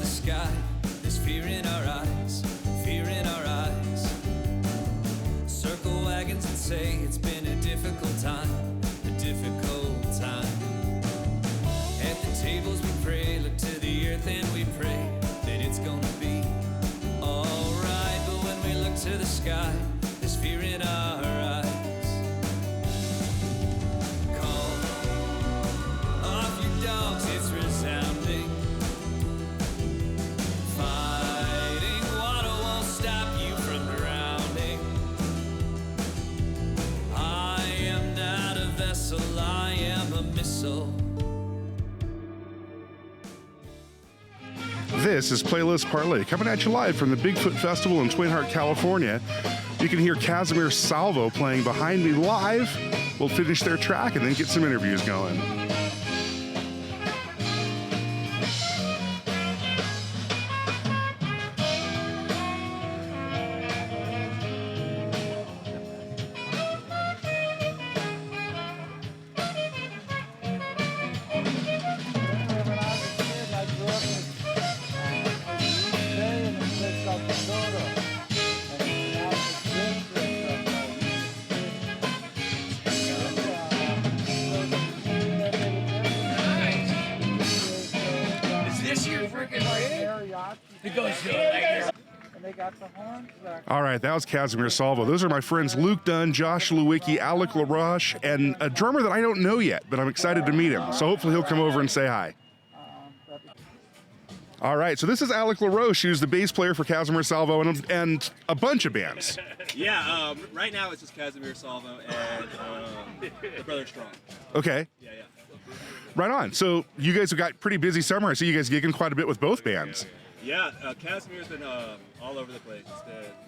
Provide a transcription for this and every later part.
sky. There's fear in our eyes, fear in our eyes. Circle wagons and say it's been a difficult time, a difficult time. At the tables we pray, look to the earth and we pray that it's gonna be alright. But when we look to the sky, there's fear in our eyes. Call off your dogs, it's resounding. Fighting water won't stop you from drowning. I am not a vessel, I am a missile. This is Playlist Parlay, coming at you live from the Bigfoot Festival in Twin Heart, California. You can hear Casimir Salvo playing behind me live. We'll finish their track and then get some interviews going. All right, that was Casimir Salvo. Those are my friends Luke Dunn, Josh Lewicki, Alec LaRoche, and a drummer that I don't know yet, but I'm excited to meet him. So hopefully he'll come over and say hi. All right, so this is Alec LaRoche, who's the bass player for Casimir Salvo and a bunch of bands. Yeah, right now it's just Casimir Salvo and the Brother Strong. Okay. Yeah. Right on. So you guys have got pretty busy summer. I see you guys gigging quite a bit with both bands. Yeah, Casimir's been all over the place.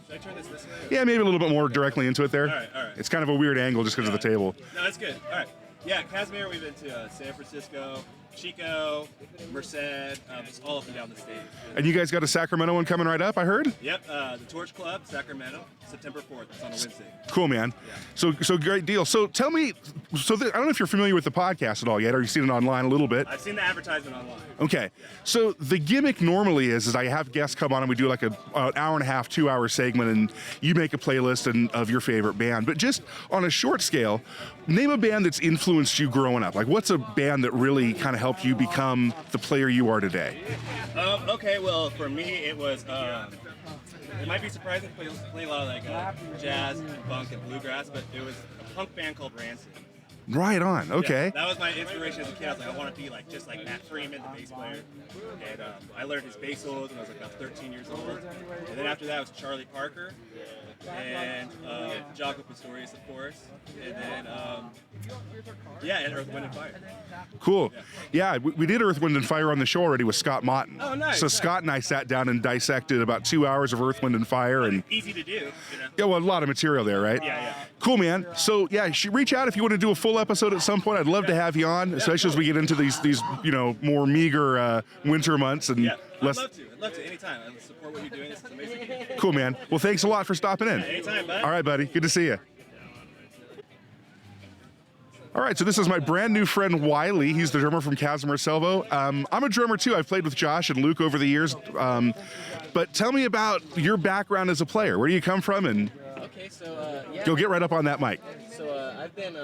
Should I turn this way? Yeah, maybe a little bit more directly into it there. All right. It's kind of a weird angle just because of the table. No, that's good. All right. Yeah, Casimir, we've been to San Francisco, Chico, Merced, just all up and down the state. And you guys got a Sacramento one coming right up, I heard? Yep, the Torch Club, Sacramento, September 4th. It's on a Wednesday. Cool, man. Yeah. So great deal. So tell me, I don't know if you're familiar with the podcast at all yet, or you've seen it online a little bit. I've seen the advertisement online. Okay. Yeah. So the gimmick normally is I have guests come on and we do like an hour and a half, 2 hour segment, and you make a playlist of your favorite band. But just on a short scale, name a band that's influenced you growing up. Like, what's a band that really kind of helped you become the player you are today? Okay, well, for me, it was, it might be surprising to play a lot of like jazz and funk and bluegrass, but it was a punk band called Rancid. Right on, okay. Yeah, that was my inspiration as a kid. I was like, I want to be like just like Matt Freeman, the bass player. And I learned his bass solos when I was like about 13 years old. And then after that was Charlie Parker and Jaco Pastorius, of course. And then, and Earth, Wind, and Fire. Cool. Yeah, we did Earth, Wind, and Fire on the show already with Scott Motton. Oh, nice. So Scott and I sat down and dissected about 2 hours of Earth, Wind, and Fire. And easy to do, you know? Yeah, well, a lot of material there, right? Yeah. Cool, man. So, yeah, reach out if you want to do a full episode at some point. I'd love to have you on, especially as we get into these more meager winter months. And I'd love to. Anytime. I support what you're doing. This is amazing. Cool, man. Well, thanks a lot for stopping in. Anytime, bud. All right, buddy. Good to see you. All right, so this is my brand new friend Wiley. He's the drummer from Casimir Salvo. I'm a drummer too. I've played with Josh and Luke over the years. But tell me about your background as a player. Where do you come from? And okay, so go get right up on that mic. So I've been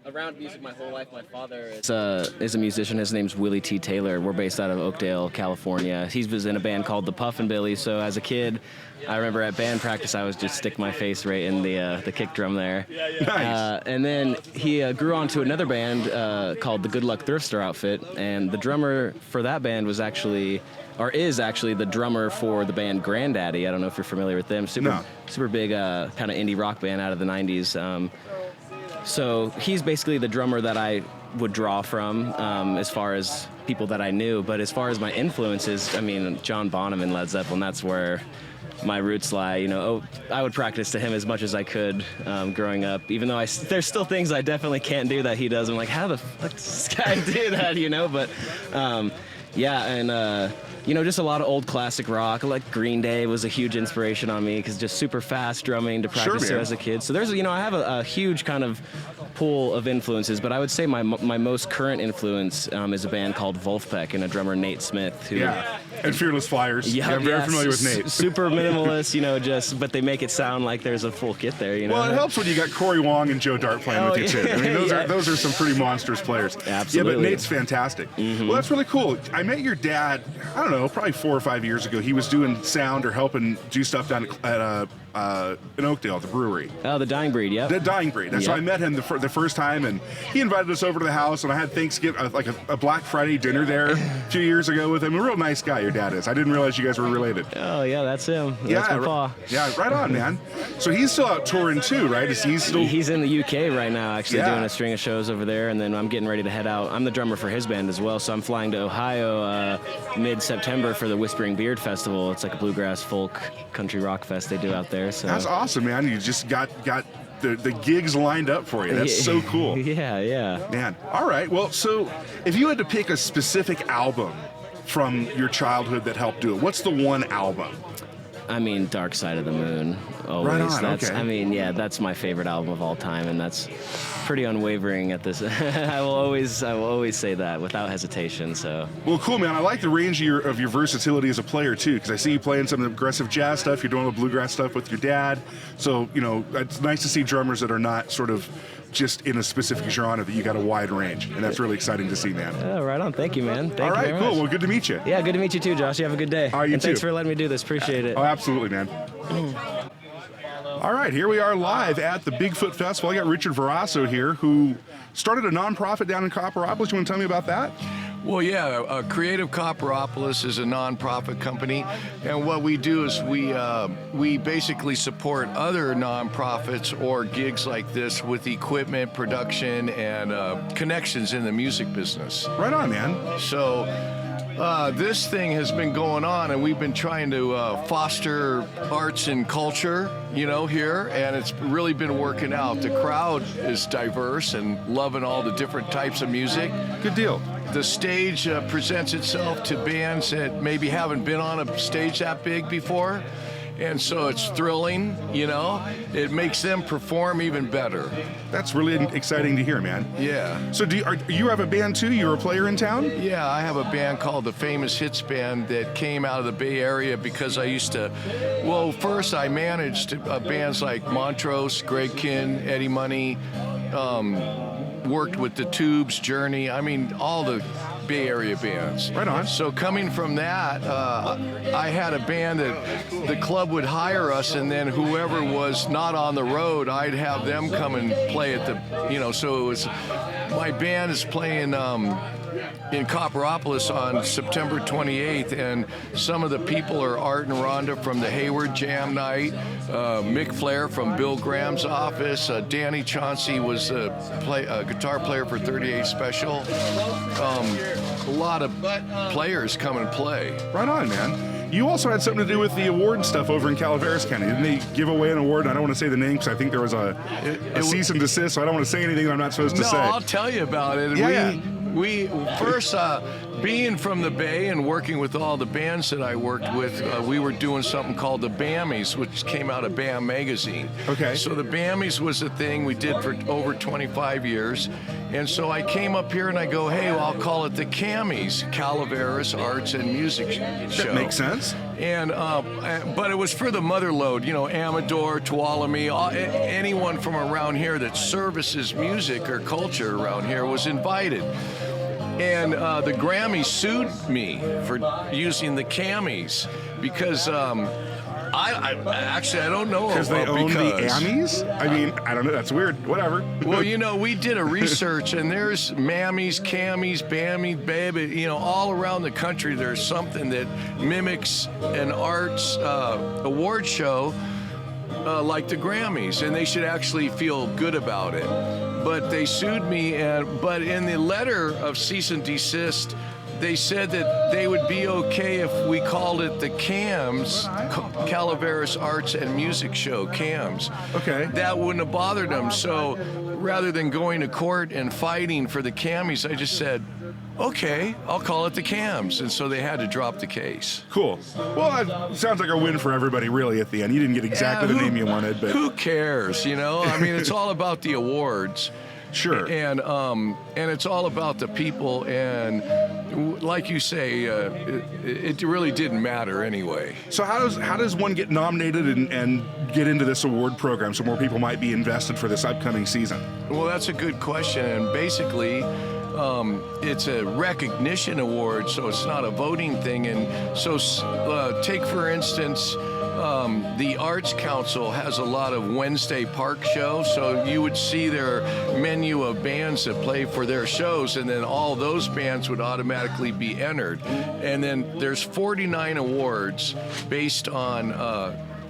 around music my whole life. My father is a musician. His name's Willie T. Taylor. We're based out of Oakdale, California. He was in a band called the Puffin Billies. So as a kid, I remember at band practice, I was just stick my face right in the kick drum there. Nice. And then he grew on to another band called the Good Luck Thrift Store Outfit, and the drummer for that band is actually the drummer for the band Grandaddy. I don't know if you're familiar with them. Super big kind of indie rock band out of the 90s. So he's basically the drummer that I would draw from as far as people that I knew. But as far as my influences, I mean, John Bonham and Led Zeppelin, that's where my roots lie. I would practice to him as much as I could growing up, even though there's still things I definitely can't do that he does. I'm like, how the fuck does this guy do that, But just a lot of old classic rock. Like Green Day was a huge inspiration on me because just super fast drumming to practice to as a kid. So there's, I have a huge kind of pool of influences, but I would say my most current influence is a band called Wolfpack and a drummer Nate Smith. Who, and Fearless Flyers. Yeah, I'm very familiar with Nate. Super minimalist, but they make it sound like there's a full kit there. Well, it helps when you got Corey Wong and Joe Dart playing with you too. I mean, those are some pretty monstrous players. Absolutely. Yeah, but Nate's fantastic. Well, that's really cool. I met your dad, I don't know, probably 4 or 5 years ago. He was doing sound or helping do stuff down at in Oakdale at the brewery. Oh, the Dying Breed, yeah. The Dying Breed. And so I met him the first time, and he invited us over to the house, and I had Thanksgiving, like a Black Friday dinner there a few years ago with him. A real nice guy, your dad is. I didn't realize you guys were related. Oh, yeah, that's him. That's my pa. Yeah, right on, man. So he's still out touring too, right? Is he still? He's in the UK right now, actually doing a string of shows over there, and then I'm getting ready to head out. I'm the drummer for his band as well, so I'm flying to Ohio mid-September for the Whispering Beard Festival. It's like a bluegrass folk country rock fest they do out there. So that's awesome, man. You just got the gigs lined up for you. That's so cool. Yeah. Man, all right. Well, so if you had to pick a specific album from your childhood that helped do it, what's the one album? I mean, Dark Side of the Moon. Always. Right on, That's, okay. I mean, yeah, that's my favorite album of all time, and that's pretty unwavering at this. I will always say that without hesitation. So. Well, cool, man. I like the range of your versatility as a player too, because I see you playing some aggressive jazz stuff. You're doing the bluegrass stuff with your dad. So it's nice to see drummers that are not sort of just in a specific genre, that you got a wide range, and that's really exciting to see, man. Oh, right on. Thank you, man. Thank all you right, very cool. much. Well, good to meet you. Yeah, good to meet you too, Josh. You have a good day. All right, you and too. Thanks for letting me do this. Appreciate it. Oh, absolutely, man. All right, here we are live at the Bigfoot Festival. I got Richard Verasso here, who started a nonprofit down in Copperopolis. You want to tell me about that? Well, yeah, Creative Copperopolis is a nonprofit company, and what we do is we basically support other nonprofits or gigs like this with equipment, production, and connections in the music business. Right on, man. So this thing has been going on, and we've been trying to foster arts and culture, here, and it's really been working out. The crowd is diverse and loving all the different types of music. Good deal. The stage presents itself to bands that maybe haven't been on a stage that big before, and so it's thrilling, It makes them perform even better. That's really exciting to hear, man. Yeah. So you have a band too? You're a player in town? Yeah, I have a band called the Famous Hits Band that came out of the Bay Area because I used to, first I managed bands like Montrose, Greg Kinn, Eddie Money, worked with the Tubes, Journey, all the Bay Area bands. Right on. So coming from that, I had a band that the club would hire us, and then whoever was not on the road, I'd have them come and play at the, so it was, my band is playing in Copperopolis on September 28th, and some of the people are Art and Rhonda from the Hayward Jam Night, Mick Flair from Bill Graham's office, Danny Chauncey was a guitar player for 38 Special. A lot of players come and play. Right on, man. You also had something to do with the award stuff over in Calaveras County. Didn't they give away an award? I don't want to say the name because I think there was a cease and desist, so I don't want to say anything that I'm not supposed to say. No, I'll tell you about it. Yeah. We first, being from the Bay and working with all the bands that I worked with, we were doing something called the Bammies, which came out of BAM magazine. Okay. So the Bammies was a thing we did for over 25 years. And so I came up here and I go, hey, I'll call it the Cammies, Calaveras Arts and Music Show. That makes sense. And but it was for the mother load, Amador, Tuolumne, anyone from around here that services music or culture around here was invited. And the Grammys sued me for using the Cammies because I don't know. Because they own the Ammies? I mean, I don't know. That's weird. Whatever. Well, we did a research, and there's Mammies, Cammies, Bammy, Baby, all around the country there's something that mimics an arts award show like the Grammys, and they should actually feel good about it. But they sued me, but in the letter of cease and desist, they said that they would be okay if we called it the CAMS, Calaveras Arts and Music Show, CAMS. Okay. That wouldn't have bothered them. So rather than going to court and fighting for the Cammies, I just said, okay, I'll call it the CAMS. And so they had to drop the case. Cool. Well, it sounds like a win for everybody, really, at the end. You didn't get exactly the name you wanted, but who cares, It's all about the awards. Sure. And it's all about the people, and like you say, it really didn't matter anyway. So how does one get nominated and get into this award program so more people might be invested for this upcoming season? Well, that's a good question, and basically, it's a recognition award, so it's not a voting thing. And so, take for instance, the Arts Council has a lot of Wednesday park shows, so you would see their menu of bands that play for their shows, and then all those bands would automatically be entered. And then there's 49 awards based on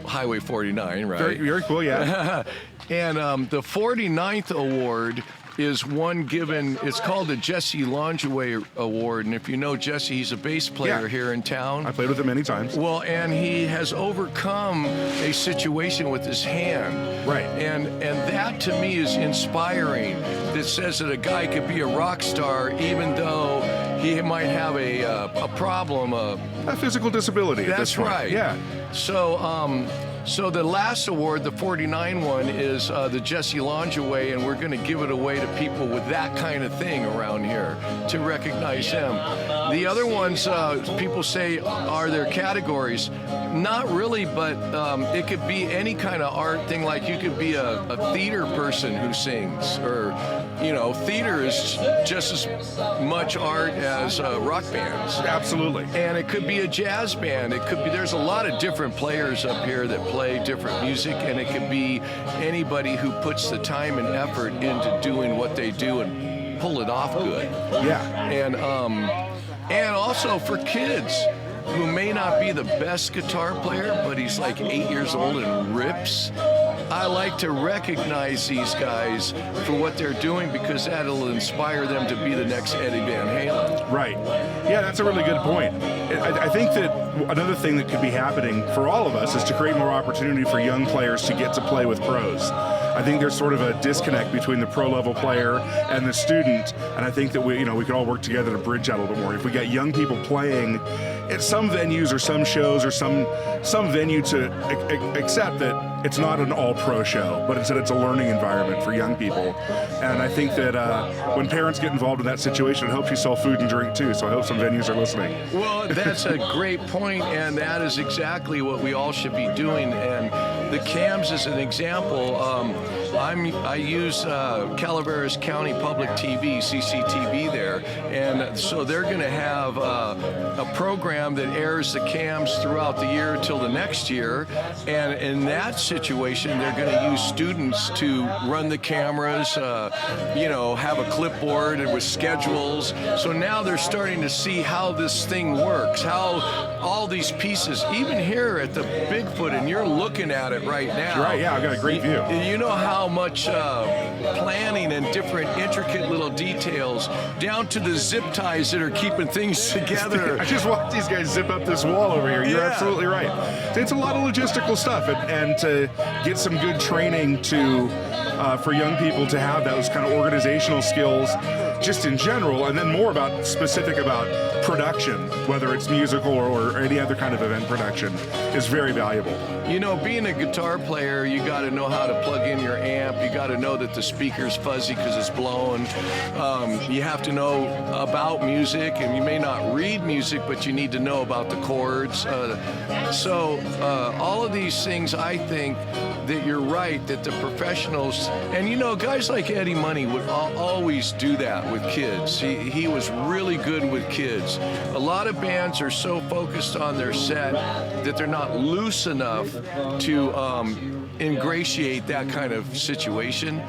Highway 49, right? Very, very cool, yeah. And the 49th award is one given, it's called the Jesse Longeway Award, and if you know Jesse, he's a bass player here in town. I played with him many times. Well, and he has overcome a situation with his hand. Right. And that to me is inspiring. That says that a guy could be a rock star even though he might have a problem. A physical disability at this point. That's right. Yeah. So the last award, the 49 one, is the Jesse Longeway, and we're going to give it away to people with that kind of thing around here to recognize them. The other ones, people say, are there categories? Not really, but it could be any kind of art thing. Like you could be a theater person who sings, or theater is just as much art as rock bands. Absolutely. And it could be a jazz band. It could be, there's a lot of different players up here that play different music, and it could be anybody who puts the time and effort into doing what they do and pull it off good. Yeah. And also for kids who may not be the best guitar player, but he's like 8 years old and rips. I like to recognize these guys for what they're doing, because that'll inspire them to be the next Eddie Van Halen. Right. Yeah, that's a really good point. I think that another thing that could be happening for all of us is to create more opportunity for young players to get to play with pros. I think there's sort of a disconnect between the pro level player and the student, and I think that we could all work together to bridge that a little bit more. If we got young people playing at some venues or some shows or some venue to accept that it's not an all-pro show, but instead it's a learning environment for young people. And I think that when parents get involved in that situation, it helps you sell food and drink too, so I hope some venues are listening. Well, that's a great point, and that is exactly what we all should be doing. And the CAMS is an example. I use Calaveras County Public TV, CCTV there, and so they're going to have a program that airs the CAMS throughout the year till the next year, and in that situation, they're going to use students to run the cameras, have a clipboard and with schedules. So now they're starting to see how this thing works, how all these pieces, even here at the Bigfoot, and you're looking at it right now. Right, yeah, I've got a great view. You know how much planning and different intricate little details, down to the zip ties that are keeping things together. I just watched these guys zip up this wall over here. You're absolutely right. It's a lot of logistical stuff, and to get some good training for young people to have those kind of organizational skills just in general, and then more specific about production, whether it's musical or any other kind of event production, is very valuable. Being a guitar player, you got to know how to plug in your amp. You got to know that the speaker's fuzzy because it's blowing. You have to know about music, and you may not read music, but you need to know about the chords. So all of these things, I think that you're right, that the professionals, and guys like Eddie Money would always do that with kids. He was really good with kids. A lot of bands are so focused on their set that they're not loose enough to ingratiate that kind of situation,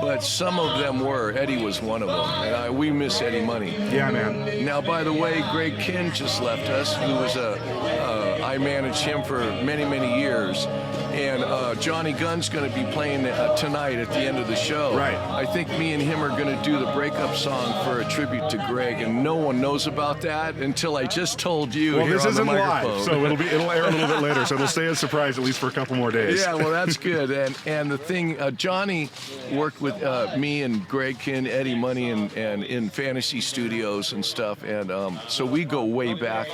but some of them were. Eddie was one of them, and we miss Eddie Money. Yeah, man. Now, by the way, Greg Kinn just left us, who was I managed him for many, many years. And Johnny Gunn's going to be playing tonight at the end of the show. Right. I think me and him are going to do the breakup song for a tribute to Greg, and no one knows about that until I just told you. Well, here this on isn't the microphone. live, so it'll air a little bit later. So it'll stay a surprise at least for a couple more days. Yeah, well, that's good. And the thing, Johnny worked with me and Greg Kinn, Eddie Money, and in Fantasy Studios and stuff. And so we go way back.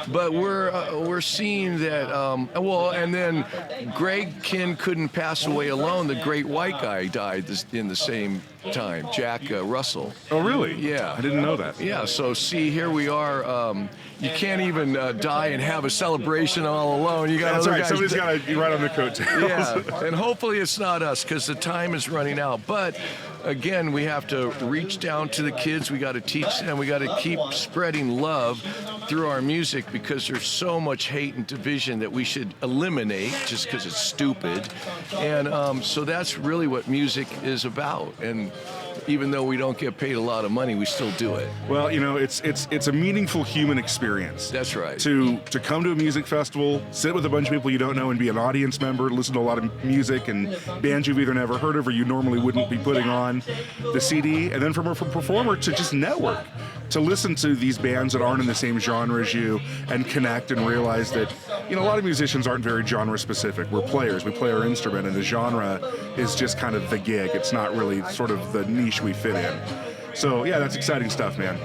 but we're seeing that. Well, and then Greg Kinn couldn't pass away alone. The great white guy died in the same time, Jack Russell. Oh, really? Yeah. I didn't know that. Yeah, so see, here we are. You can't even die and have a celebration all alone. You got That's other right. guys Somebody's got to be right on the coattails. yeah, and hopefully it's not us because the time is running out. But again, we have to reach down to the kids. We got to teach them. We got to keep spreading love through our music because there's so much hate and division that we should eliminate just because it's stupid. And so that's really what music is about. And even though we don't get paid a lot of money, we still do it. Well, you know, it's a meaningful human experience. That's right. To come to a music festival, sit with a bunch of people you don't know and be an audience member, listen to a lot of music and bands you've either never heard of or you normally wouldn't be putting on the CD, and then from a performer to just network, to listen to these bands that aren't in the same genre as you and connect and realize that, you know, a lot of musicians aren't very genre specific. We're players, we play our instrument, and the genre is just kind of the gig. It's not really sort of the niche we fit in. So yeah, that's exciting stuff, man.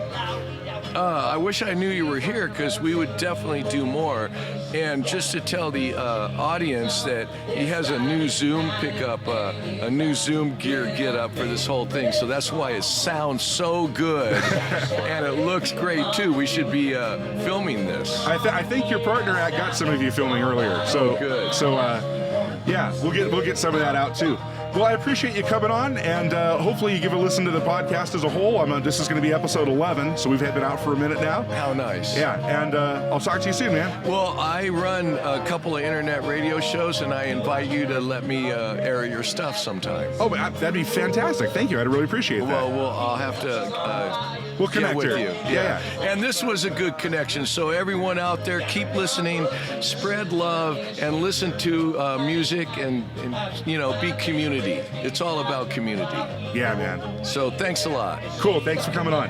I wish I knew you were here because we would definitely do more. And just to tell the audience that he has a new Zoom pickup, a new Zoom gear get up for this whole thing. So that's why it sounds so good. And it looks great too. We should be filming this. I think your partner got some of you filming earlier. So good. So yeah, we'll get some of that out too. Well, I appreciate you coming on, and hopefully you give a listen to the podcast as a whole. This is going to be episode 11, so we've been out for a minute now. How nice. Yeah, and I'll talk to you soon, man. Well, I run a couple of internet radio shows, and I invite you to let me air your stuff sometime. Oh, that'd be fantastic. Thank you. I'd really appreciate that. Well, I'll have to we'll connect with here. you. Yeah. And this was a good connection. So everyone out there, keep listening, spread love, and listen to music, and you know, be community. It's all about community. Yeah, man. So thanks a lot. Cool. Thanks for coming on.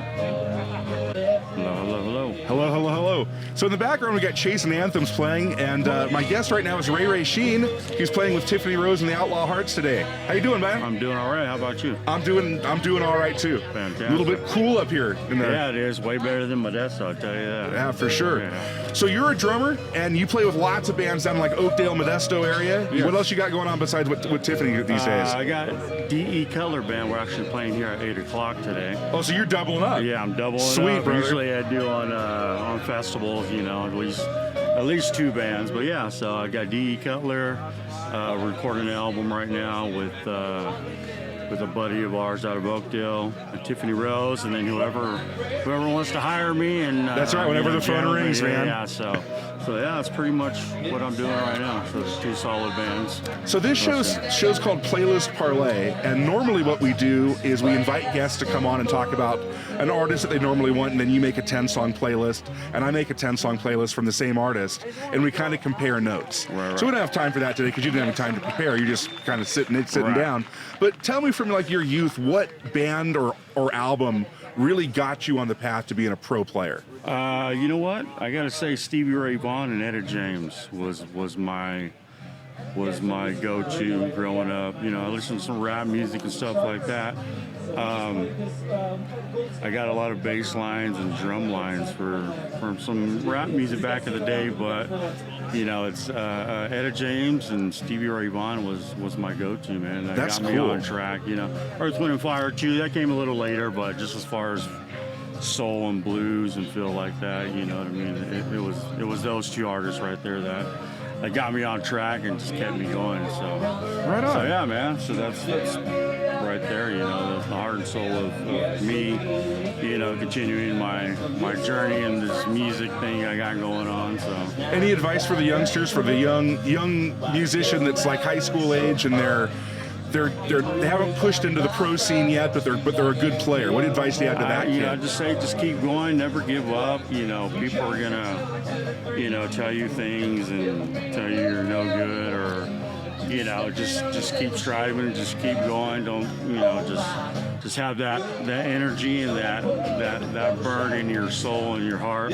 Hello. So in the background, we got Chase and Anthems playing, and my guest right now is Ray Sheen. He's playing with Tiffany Rose and the Outlaw Hearts today. How you doing, man? I'm doing all right. How about you? I'm doing all right too. Fantastic. A little bit cool up here. Yeah, it is way better than Modesto, I'll tell you that. Yeah, for sure. Yeah. So you're a drummer, and you play with lots of bands down in like Oakdale, Modesto area. Yes. What else you got going on besides with Tiffany these days? I got D.E. Cutler Band. We're actually playing here at 8 o'clock today. Oh, so you're doubling up? Yeah, I'm doubling Sweet, up. brother. Usually I do on festivals, you know, at least two bands. But yeah, so I got D.E. Cutler, recording an album right now with a buddy of ours out of Oakdale, Tiffany Rose, and then whoever wants to hire me. And that's right. Whenever the phone rings, man. Yeah. So yeah, that's pretty much what I'm doing right now. So it's two solid bands. So this show's called Playlist Parlay, and normally what we do is we invite guests to come on and talk about an artist that they normally want, and then you make a 10-song playlist, and I make a 10-song playlist from the same artist, and we kind of compare notes. Right. So we don't have time for that today because you didn't have time to prepare. You're just kind of sitting Right. down. But tell me from like your youth, what band or album really got you on the path to being a pro player? You know what? I gotta say, Stevie Ray Vaughan and Etta James was my go-to growing up. You know, I listened to some rap music and stuff like that. I got a lot of bass lines and drum lines from some rap music back in the day, but you know, it's Etta James and Stevie Ray Vaughan was my go-to, man. That That's got me cool. on track. You know, Earth, Wind and Fire too. That came a little later, but just as far as soul and blues and feel like that, you know what I mean? It was those two artists right there that got me on track and just kept me going. So Right on. So yeah, man. So that's right there. You know, the heart and soul of me. You know, continuing my journey in this music thing I got going on. So Any advice for the youngsters, for the young musician that's like high school age and they haven't pushed into the pro scene yet, but they're a good player? What advice do you have to that you kid? know, just say, just keep going, never give up. You know, people are gonna, you know, tell you things and tell you you're no good, or, you know, just keep striving, just keep going. Don't, you know, just have that energy and that burn in your soul and your heart,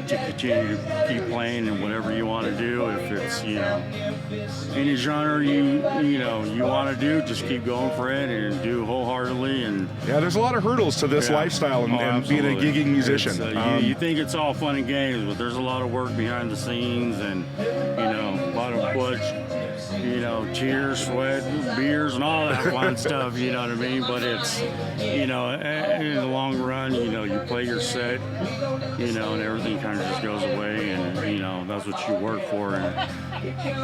to continue to keep playing in whatever you want to do. If it's, any genre you want to do, just keep going for it and do wholeheartedly. And Yeah, there's a lot of hurdles to this lifestyle and being a absolutely. gigging musician. You think it's all fun and games, but there's a lot of work behind the sings, and a lot of blood, tears, sweat, beers, and all that fun stuff. You know what I mean? But it's, in the long run, you play your set, and everything kind of just goes away, and that's what you work for. And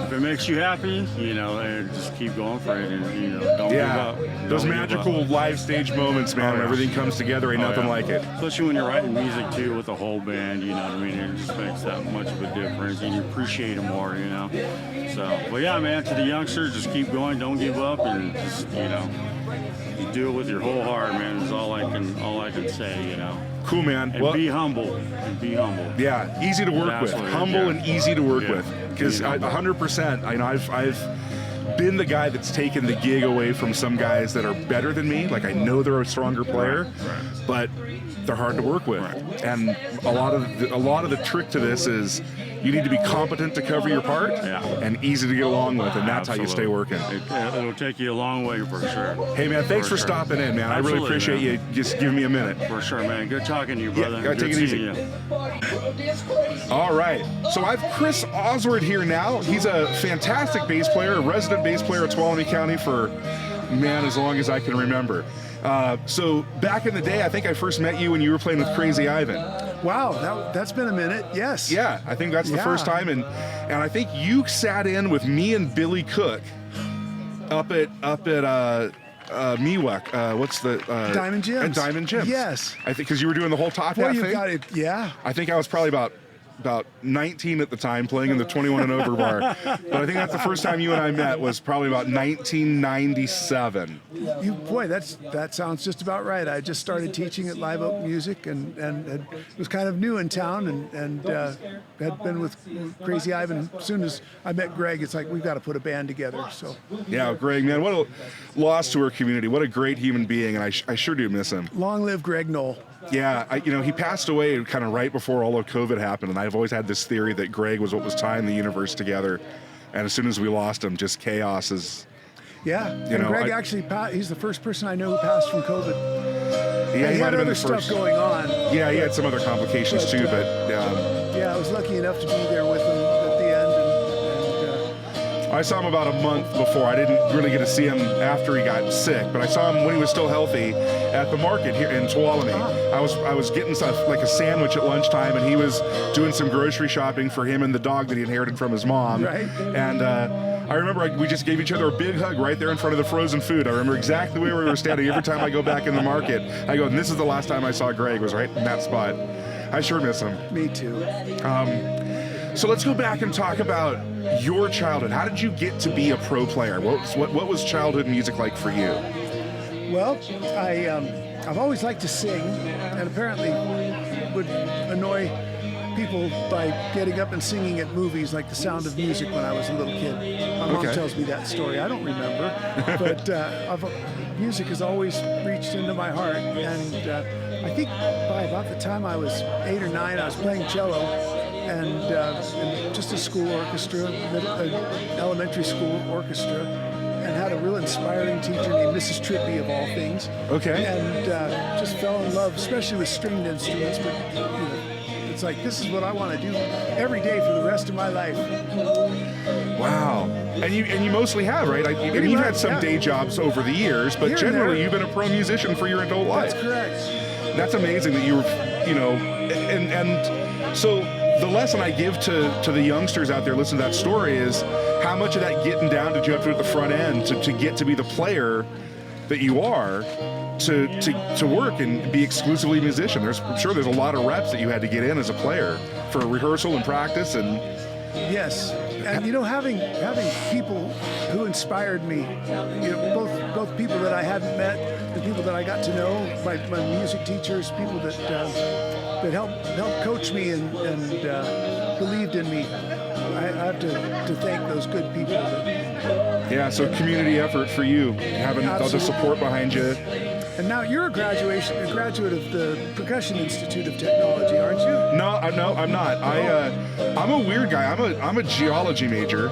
if it makes you happy, and just keep going for it, and don't give up. Those Don't give magical up. live stage moments, man, when everything comes together, ain't nothing like it. Especially when you're writing music too with a whole band, you know what I mean? It just makes that much of a difference, and you appreciate it more, So, but yeah, man, to the youngsters, just keep going, don't give up, and just, you do it with your whole heart, man. Is all I can say, Cool, man. And be humble. And be humble. Yeah, easy to work That's with. what it is, Humble yeah. and easy to work Yeah. with. Because Be humble. 100%, I've been the guy that's taken the gig away from some guys that are better than me. Like, I know they're a stronger player, but they're hard to work with. And a lot of the trick to this is you need to be competent to cover your part and easy to get along with, and that's how you stay working. It'll take you a long way for sure. Hey, man, thanks for stopping in, man. I really Absolutely, appreciate man. you just giving me a minute. For sure, man. Good talking to you, brother. gotta Good take it seeing easy. you. All right. So I have Chris Oswald here now. He's a fantastic bass player, a resident bass player at Tuolumne County for, man, as long as I can remember. So back in the day, I think I first met you when you were playing with Crazy Ivan. Wow, that's been a minute. Yes. Yeah, I think that's the Yeah. first time, and I think you sat in with me and Billy Cook up at Miwok. What's the Diamond Jim's. At Diamond Jim's. Yes. I think because you were doing the whole top Boy, hat you thing. got it. Yeah. I think I was probably about 19 at the time, playing in the 21 and over bar. But I think that's the first time you and I met was probably about 1997. That sounds just about right. I just started teaching at Live Oak Music and was kind of new in town and had been with Crazy Ivan. As soon as I met Greg, it's like, we've got to put a band together. So Yeah, Greg, man, what a loss to our community. What a great human being, and I sure do miss him. long live Greg Knoll. Yeah, he passed away kind of right before all of COVID happened, and I've always had this theory that Greg was what was tying the universe together, and as soon as we lost him, just chaos is. Yeah. And Greg actually he's the first person I know who passed from COVID. Yeah, he might had have been other the stuff first. going on. Yeah, he had some other complications too, but Yeah, I was lucky enough to be there with him at the end. I saw him about a month before. I didn't really get to see him after he got sick, but I saw him when he was still healthy at the market here in Tuolumne. I was getting stuff like a sandwich at lunchtime, and he was doing some grocery shopping for him and the dog that he inherited from his mom. Right. And I remember we just gave each other a big hug right there in front of the frozen food. I remember exactly where we were standing. Every time I go back in the market, I go, and this is the last time I saw Greg, was right in that spot. I sure miss him. Me too. So let's go back and talk about your childhood. How did you get to be a pro player? What was childhood music like for you? Well, I've always liked to sing, and apparently would annoy people by getting up and singing at movies like The Sound of Music when I was a little kid. My mom Okay. tells me that story. I don't remember, but music has always reached into my heart. And I think by about the time I was 8 or 9, I was playing cello and in just a school orchestra, elementary school orchestra, and had a real inspiring teacher named Mrs. Trippy, of all things. Okay. And just fell in love, especially with stringed instruments. But it's like, this is what I want to do every day for the rest of my life. Wow. And you mostly have, right? I mean, Pretty you've much, had some yeah. day jobs over the years, but Here and generally there. you've been a pro musician for your adult life. That's correct. That's amazing that you were, and so the lesson I give to the youngsters out there listening to that story is how much of that getting down did you have to do at the front end to get to be the player that you are to work and be exclusively a musician. I'm sure there's a lot of reps that you had to get in as a player for rehearsal and practice and Yes, and having people who inspired me, both people that I hadn't met, the people that I got to know, my music teachers, people that helped coach me and believed in me. I have to thank those good people. yeah, so community effort for you, having all the Absolutely. support behind you. And now you're a graduate of the Percussion Institute of Technology, aren't you? No, I'm not. I'm a weird guy. I'm a geology major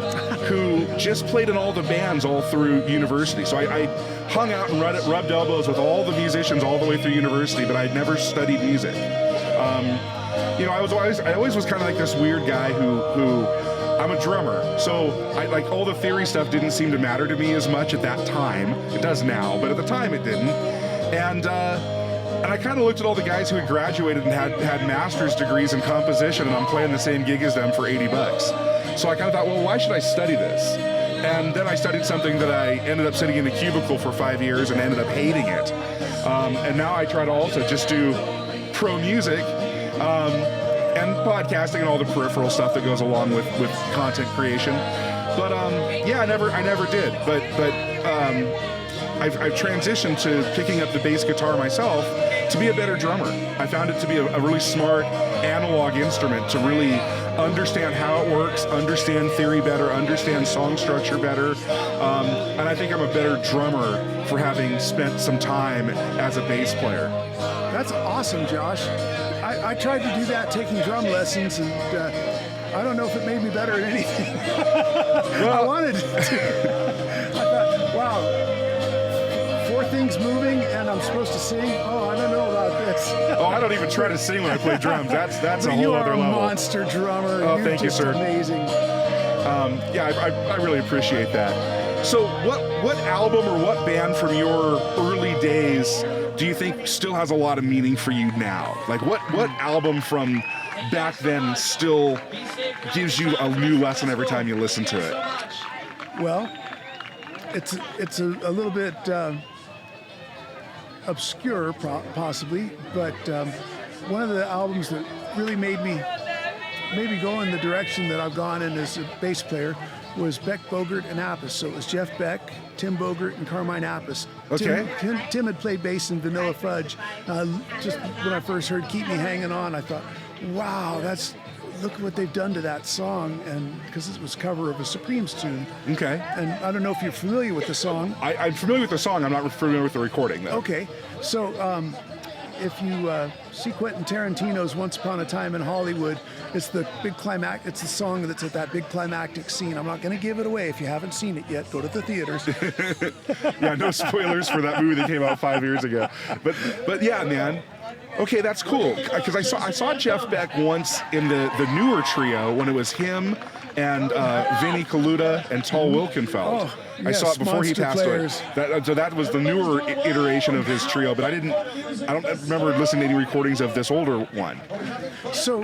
who just played in all the bands all through university. So I hung out and rubbed elbows with all the musicians all the way through university, but I'd never studied music. I always was kind of like this weird guy who I'm a drummer, so like all the theory stuff didn't seem to matter to me as much at that time. It does now, but at the time it didn't. And I kind of looked at all the guys who had graduated and had master's degrees in composition, and I'm playing the same gig as them for $80. So I kind of thought, well, why should I study this? And then I studied something that I ended up sitting in a cubicle for 5 years and ended up hating it. And now I try to also just do pro music and podcasting and all the peripheral stuff that goes along with content creation. But I never did. But I've transitioned to picking up the bass guitar myself to be a better drummer. I found it to be a really smart analog instrument to really understand how it works, understand theory better, understand song structure better. And I think I'm a better drummer for having spent some time as a bass player. That's awesome, Josh. I tried to do that, taking drum lessons, and I don't know if it made me better at anything. I wanted to. I thought, wow, 4 things moving, and I'm supposed to sing? Oh, I don't know about this. Oh, I don't even try to sing when I play drums. That's a whole other level. You are a monster drummer. Oh, You're thank you, just sir. Amazing. I really appreciate that. So what album or what band from your early days do you think still has a lot of meaning for you now? Like what album from back then still gives you a new lesson every time you listen to it? Well, it's a little bit obscure, possibly, but one of the albums that really made me go in the direction that I've gone in as a bass player was Beck, Bogert, and Appice. So it was Jeff Beck, Tim Bogert, and Carmine Appice. Okay. Tim had played bass in Vanilla Fudge. Just when I first heard Keep Me Hanging On, I thought, wow, look what they've done to that song, and because it was a cover of a Supremes tune. Okay. And I don't know if you're familiar with the song. I'm familiar with the song. I'm not familiar with the recording, though. Okay. So if you see Quentin Tarantino's Once Upon a Time in Hollywood, it's the song that's at that big climactic scene. I'm not going to give it away. If you haven't seen it yet, go to the theaters. Yeah, no spoilers for that movie that came out 5 years ago. But yeah, man. Okay, that's cool. Because I saw Jeff Beck once in the newer trio when it was him and Vinnie Colaiuta and Tal Wilkenfeld. Oh, I yes, saw it before he monster passed players. away. So that was the newer iteration of his trio, but I don't remember listening to any recordings of this older one. So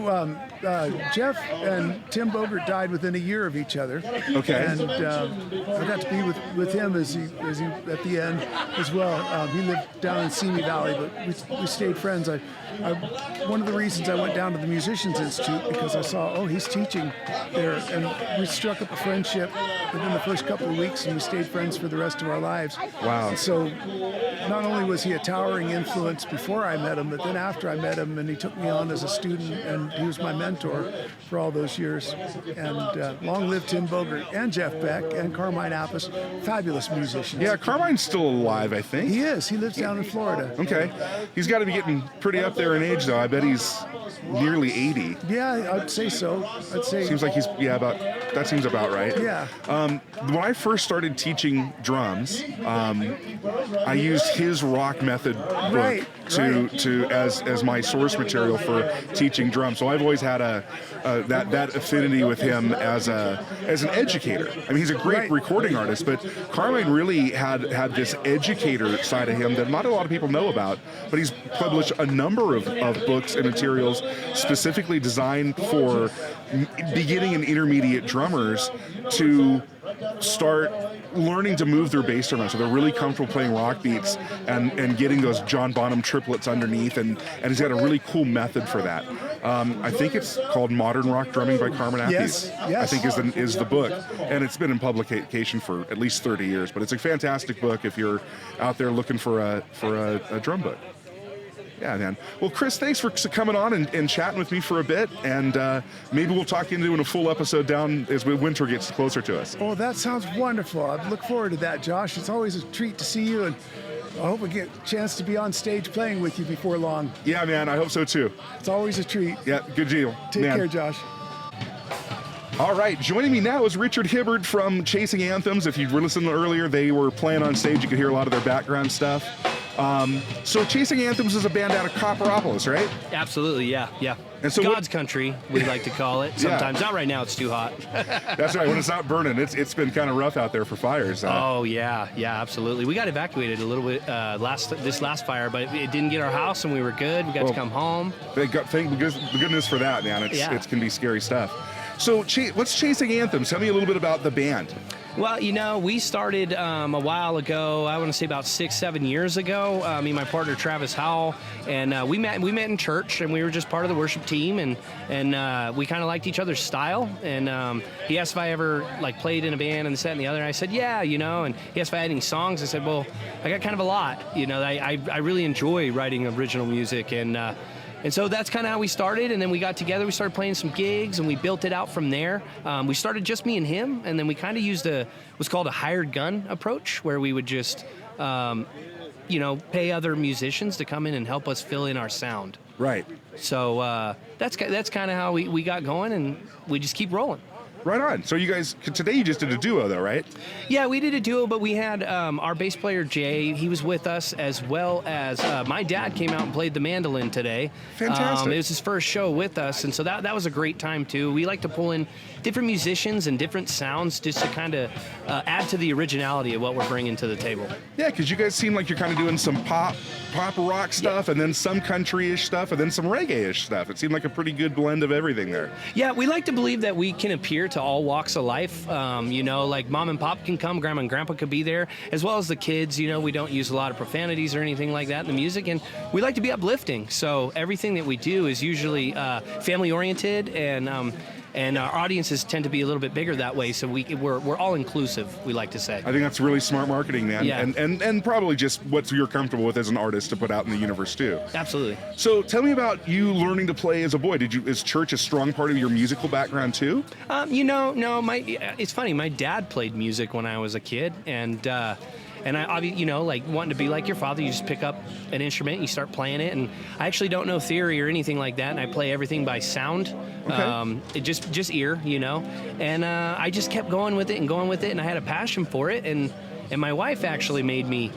Jeff and Tim Bogert died within a year of each other. Okay. And I got to be with him as he at the end as well. He lived down in Simi Valley, but we stayed friends. One of the reasons I went down to the Musicians Institute because I saw, he's teaching there, and we struck up a friendship within the first couple of weeks, and we stayed friends for the rest of our lives. Wow. And so not only was he a towering influence before I met him, but then after I met him, and he took me on as a student, and he was my mentor for all those years. And long live Tim Bogert and Jeff Beck and Carmine Appice, fabulous musicians. Yeah, Carmine's still alive, I think. He is. He lives down in Florida. Okay. He's got to be getting pretty up there in age, though. I bet he's nearly 80. Yeah, I'd say so. Seems like that seems about right. Yeah. When I first started teaching drums, I used his rock method book as my source material for teaching drums. So I've always had that affinity with him as an educator. I mean, he's a great recording artist, but Carmine really had this educator side of him that not a lot of people know about. But he's published a number of books and materials specifically designed for beginning and intermediate drummers to start learning to move their bass drum so they're really comfortable playing rock beats and getting those John Bonham triplets underneath, and he's got a really cool method for that. I think it's called Modern Rock Drumming by Carmine Appice. Yes. I think is the book, and it's been in publication for at least 30 years, but it's a fantastic book if you're out there looking for a drum book. Yeah, man. Well, Chris, thanks for coming on and chatting with me for a bit, and maybe we'll talk into doing a full episode down as winter gets closer to us. Oh, that sounds wonderful. I look forward to that, Josh. It's always a treat to see you, and I hope I get a chance to be on stage playing with you before long. Yeah, man, I hope so too. It's always a treat. Yeah, good deal. Take man. care, Josh. All right, joining me now is Richard Hibbard from Chasing Anthems. If you were listening earlier, they were playing on stage. You could hear a lot of their background stuff. So Chasing Anthems is a band out of Copperopolis, right? Absolutely, yeah. And so God's country, we like to call it. Sometimes, not right now, it's too hot. That's right, when it's not burning. It's been kind of rough out there for fires. Oh, yeah, absolutely. We got evacuated a little bit this last fire, but it didn't get our house, and we were good. We got to come home. Thank goodness for that, man. It can be scary stuff. So what's Chasing Anthems? Tell me a little bit about the band. Well, we started a while ago. I want to say about 6-7 years ago. Me and my partner Travis Howell, and we met in church, and we were just part of the worship team, and we kind of liked each other's style. And he asked if I ever played in a band and this, that, and the other. And I said, yeah, and he asked if I had any songs. I said, well, I got kind of a lot. I really enjoy writing original music, and so that's kind of how we started, and then we got together, we started playing some gigs, and we built it out from there. We started just me and him, and then we kind of used what's called a hired gun approach, where we would just, pay other musicians to come in and help us fill in our sound. Right. So that's kind of how we got going, and we just keep rolling. Right on. So you guys, today you just did a duo though, right? Yeah, we did a duo, but we had our bass player, Jay, he was with us, as well as my dad came out and played the mandolin today. Fantastic. It was his first show with us, and so that was a great time too. We like to pull in different musicians and different sounds just to kind of add to the originality of what we're bringing to the table. Yeah, because you guys seem like you're kind of doing some pop rock stuff, and then some country-ish stuff, and then some reggae-ish stuff. It seemed like a pretty good blend of everything there. Yeah, we like to believe that we can appear to all walks of life. Like mom and pop can come, grandma and grandpa could be there, as well as the kids. We don't use a lot of profanities or anything like that in the music, and we like to be uplifting. So everything that we do is usually family-oriented, and our audiences tend to be a little bit bigger that way, so we're all inclusive, we like to say. I think that's really smart marketing, man. Yeah. And probably just what you're comfortable with as an artist to put out in the universe too. Absolutely. So tell me about you learning to play as a boy. Is church a strong part of your musical background too? No. It's funny. My dad played music when I was a kid, and I, wanting to be like your father, you just pick up an instrument, and you start playing it, and I actually don't know theory or anything like that, and I play everything by sound. Okay. It just ear, and I just kept going with it, and I had a passion for it, and my wife actually made me,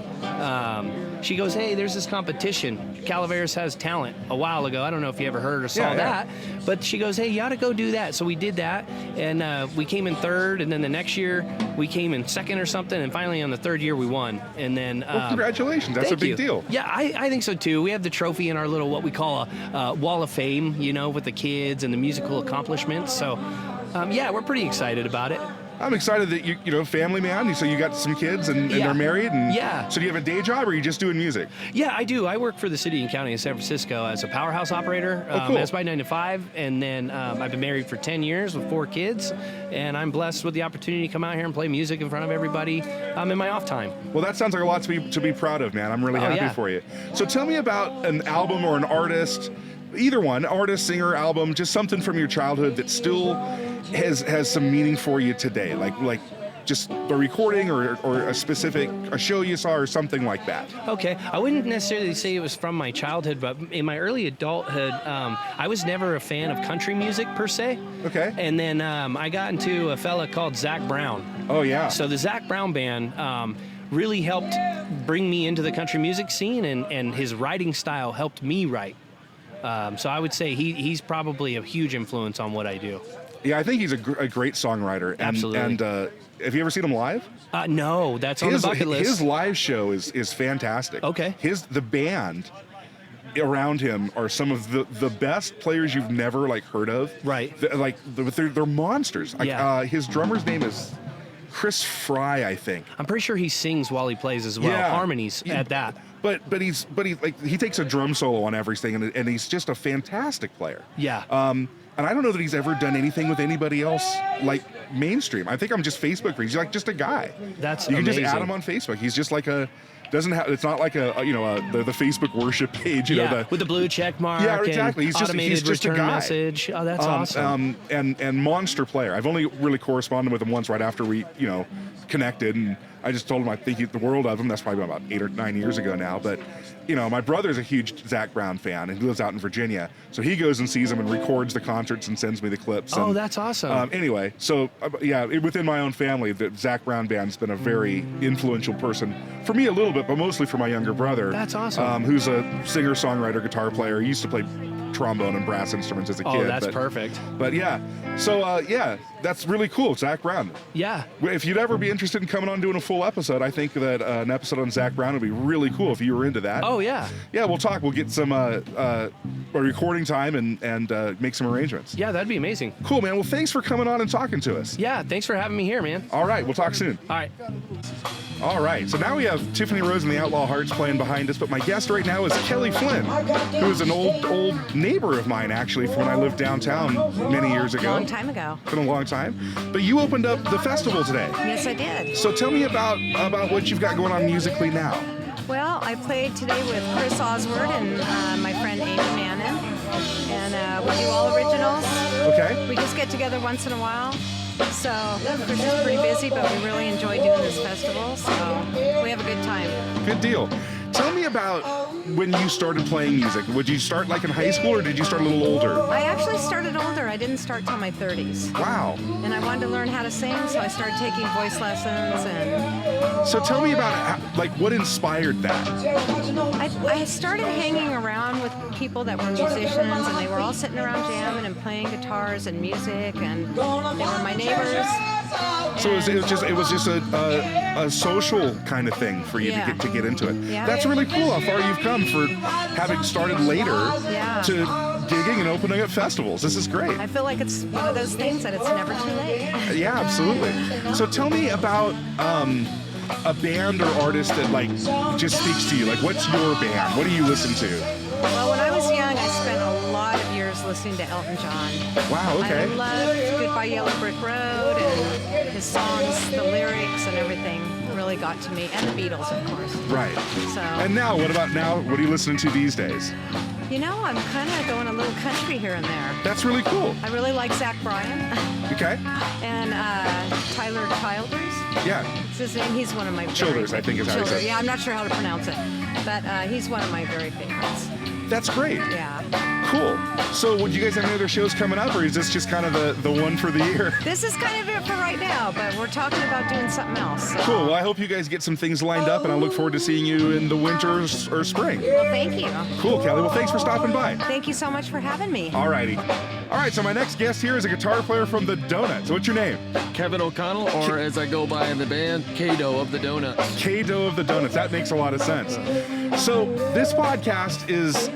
she goes, hey, there's this competition, Calaveras Has Talent, a while ago. I don't know if you ever heard or saw that, but she goes, hey, you ought to go do that. So we did that, and we came in third, and then the next year we came in second or something, and finally on the third year we won. And then well, congratulations, that's a big deal. Yeah, I think so too. We have the trophy in our little, what we call a wall of fame, with the kids and the musical accomplishments. So we're pretty excited about it. I'm excited that you family man. So you got some kids and they're married. And so do you have a day job, or are you just doing music? Yeah, I do. I work for the city and county of San Francisco as a powerhouse operator. Cool. That's my 9 to 5, and then I've been married for 10 years with 4 kids, and I'm blessed with the opportunity to come out here and play music in front of everybody in my off time. Well, that sounds like a lot to be proud of, man. I'm really happy for you. So tell me about an album or an artist. Either one, artist, singer, album, just something from your childhood that still has some meaning for you today, like just a recording or a show you saw or something like that. Okay, I wouldn't necessarily say it was from my childhood, but in my early adulthood, I was never a fan of country music per se. Okay. And then I got into a fella called Zach Brown. Oh yeah. So the Zach Brown band really helped bring me into the country music scene, and his writing style helped me write. So I would say he's probably a huge influence on what I do. Yeah, I think he's a great songwriter. Absolutely. And have you ever seen him live? No, that's on the bucket list. His live show is fantastic. Okay. The band around him are some of the best players you've never heard of. Right. They're monsters. Yeah. His drummer's name is Chris Fry, I think. I'm pretty sure he sings while he plays as well. Yeah. Harmonies at that. But he takes a drum solo on everything, and he's just a fantastic player. Yeah. And I don't know that he's ever done anything with anybody else mainstream. I think I'm just Facebook. He's just a guy. That's you can amazing. just add him on Facebook. He's just it's not like the Facebook worship page. With the blue check mark. Yeah, exactly. And he's just a return guy. message. Oh, that's awesome. And monster player. I've only really corresponded with him once right after we connected, and I just told him I think the world of him. That's probably about 8 or 9 years ago now. But, you know, my brother's a huge Zach Brown fan, and he lives out in Virginia. So he goes and sees him and records the concerts and sends me the clips. Oh, and, that's awesome. Anyway, so, within my own family, the Zach Brown band's been a very influential person for me a little bit, but mostly for my younger brother. That's awesome. Who's a singer-songwriter, guitar player. He used to play trombone and brass instruments as a kid. Oh, that's perfect. But yeah, so that's really cool, Zach Brown. Yeah. If you'd ever be interested in coming on doing a full episode, I think that an episode on Zach Brown would be really cool if you were into that. Oh, yeah. Yeah, we'll talk. We'll get some recording time and make some arrangements. Yeah, that'd be amazing. Cool, man. Well, thanks for coming on and talking to us. Yeah, thanks for having me here, man. All right, we'll talk soon. All right. All right, so now we have Tiffany Rose and the Outlaw Hearts playing behind us, but my guest right now is Kelly Flynn, who is an old neighbor of mine, actually, from when I lived downtown many years ago. Long time ago. Been a long time. But you opened up the festival today. Yes, I did. So tell me about what you've got going on musically now. Well, I played today with Chris Oswald and my friend Amy Mannon, and we do all originals. Okay. We just get together once in a while. So Chris is pretty busy, but we really enjoy doing this festival, so we have a good time. Good deal. Tell me about when you started playing music. Would you start like in high school, or did you start a little older? I actually started older. I didn't start till my 30s. Wow. And I wanted to learn how to sing, so I started taking voice lessons. And So tell me about what inspired that. I started hanging around with people that were musicians, and they were all sitting around jamming and playing guitars and music, and they were my neighbors. So it was just a social kind of thing for you to get into it. Yeah. That's really cool how far you've come for having started later to gigging and opening up festivals. This is great. I feel like it's one of those things that it's never too late. Yeah, absolutely. So tell me about a band or artist that just speaks to you. Like, what's your band? What do you listen to? Well, when I was young, I spent a lot of years listening to Elton John. Wow, okay. I loved Goodbye Yellow Brick Road, and his songs, the lyrics, and everything really got to me. And the Beatles, of course. Right. So. And now, what about now? What are you listening to these days? You know, I'm kind of going a little country here and there. That's really cool. I really like Zach Bryan. Okay. And Tyler Childers. Yeah. It's his name. He's one of my Childers, I think is how he says it. Yeah, I'm not sure how to pronounce it, but he's one of my very favorites. That's great. Yeah. Cool. So, would you guys have any other shows coming up, or is this just kind of the one for the year? This is kind of it for right now, but we're talking about doing something else. So. Cool. Well, I hope you guys get some things lined up, and I look forward to seeing you in the winter or spring. Well, thank you. Cool, Kelly. Well, thanks for stopping by. Thank you so much for having me. All righty. All right, so my next guest here is a guitar player from the Donuts. What's your name? Kevin O'Connell, or as I go by in the band, K-Do of the Donuts. K-Do of the Donuts. That makes a lot of sense. So this podcast is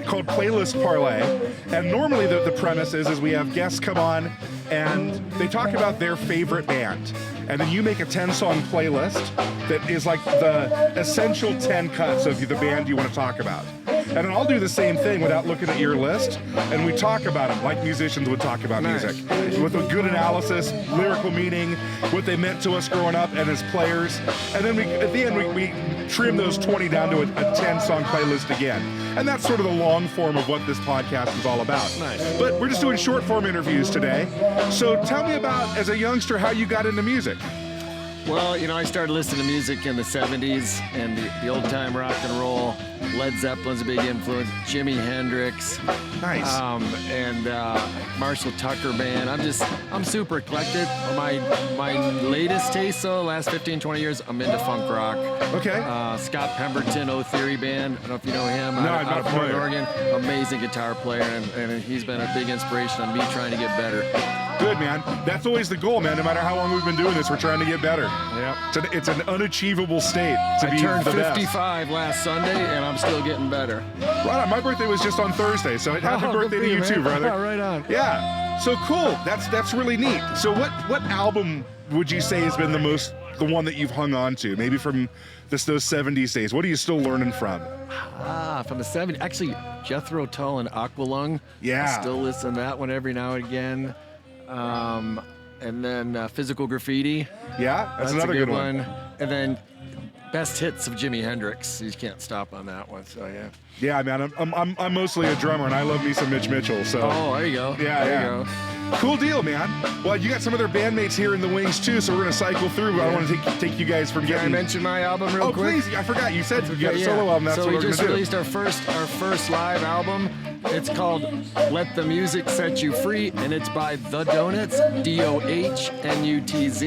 called Playlist Parlay, and normally the premise is we have guests come on and they talk about their favorite band, and then you make a 10-song playlist that is like the essential 10 cuts of the band you want to talk about. And then I'll do the same thing without looking at your list, and we talk about them like musicians would talk about music, with a good analysis, lyrical meaning, what they meant to us growing up, and as players. And then at the end we trim those 20 down to a 10-song playlist again. And that's sort of the long form of what this podcast is all about. Nice. But we're just doing short form interviews today. So tell me about, as a youngster, how you got into music. Well, you know, I started listening to music in the 70s, and the old-time rock and roll. Led Zeppelin's a big influence. Jimi Hendrix. Nice. And Marshall Tucker Band. I'm super eclectic. My latest taste, though, last 15, 20 years, I'm into funk rock. Okay. Scott Pemberton, O Theory Band. I don't know if you know him. No, I'm out not of Portland, familiar. Oregon. Amazing guitar player, and he's been a big inspiration on me trying to get better. Good, man. That's always the goal, man. No matter how long we've been doing this, we're trying to get better. Yep. It's an unachievable state to be I turned the best. 55 last Sunday, and I'm still getting better. Right on. My birthday was just on Thursday, so happy birthday to you too, brother. Right on. Yeah. So cool. That's really neat. So what album would you say has been the one that you've hung on to? Maybe from those 70s days. What are you still learning from? From the 70s. Actually, Jethro Tull and Aqualung. Yeah. I still listen to that one every now and again. And then Physical Graffiti. Yeah, that's a another good one. And then best hits of Jimi Hendrix. You can't stop on that one. So yeah. Yeah, man. I'm mostly a drummer, and I love me some Mitch Mitchell. So. Oh, there you go. Yeah, there yeah. You go. Cool deal, man. Well, you got some of their bandmates here in the wings too, so we're gonna cycle through. But I want to take you guys from Can I getting. mention my album real quick? Please! I forgot. You said you got a solo album. That's so what we we're just gonna do. released our first live album. It's called Let the Music Set You Free, and it's by The Donuts, DOHNUTZ.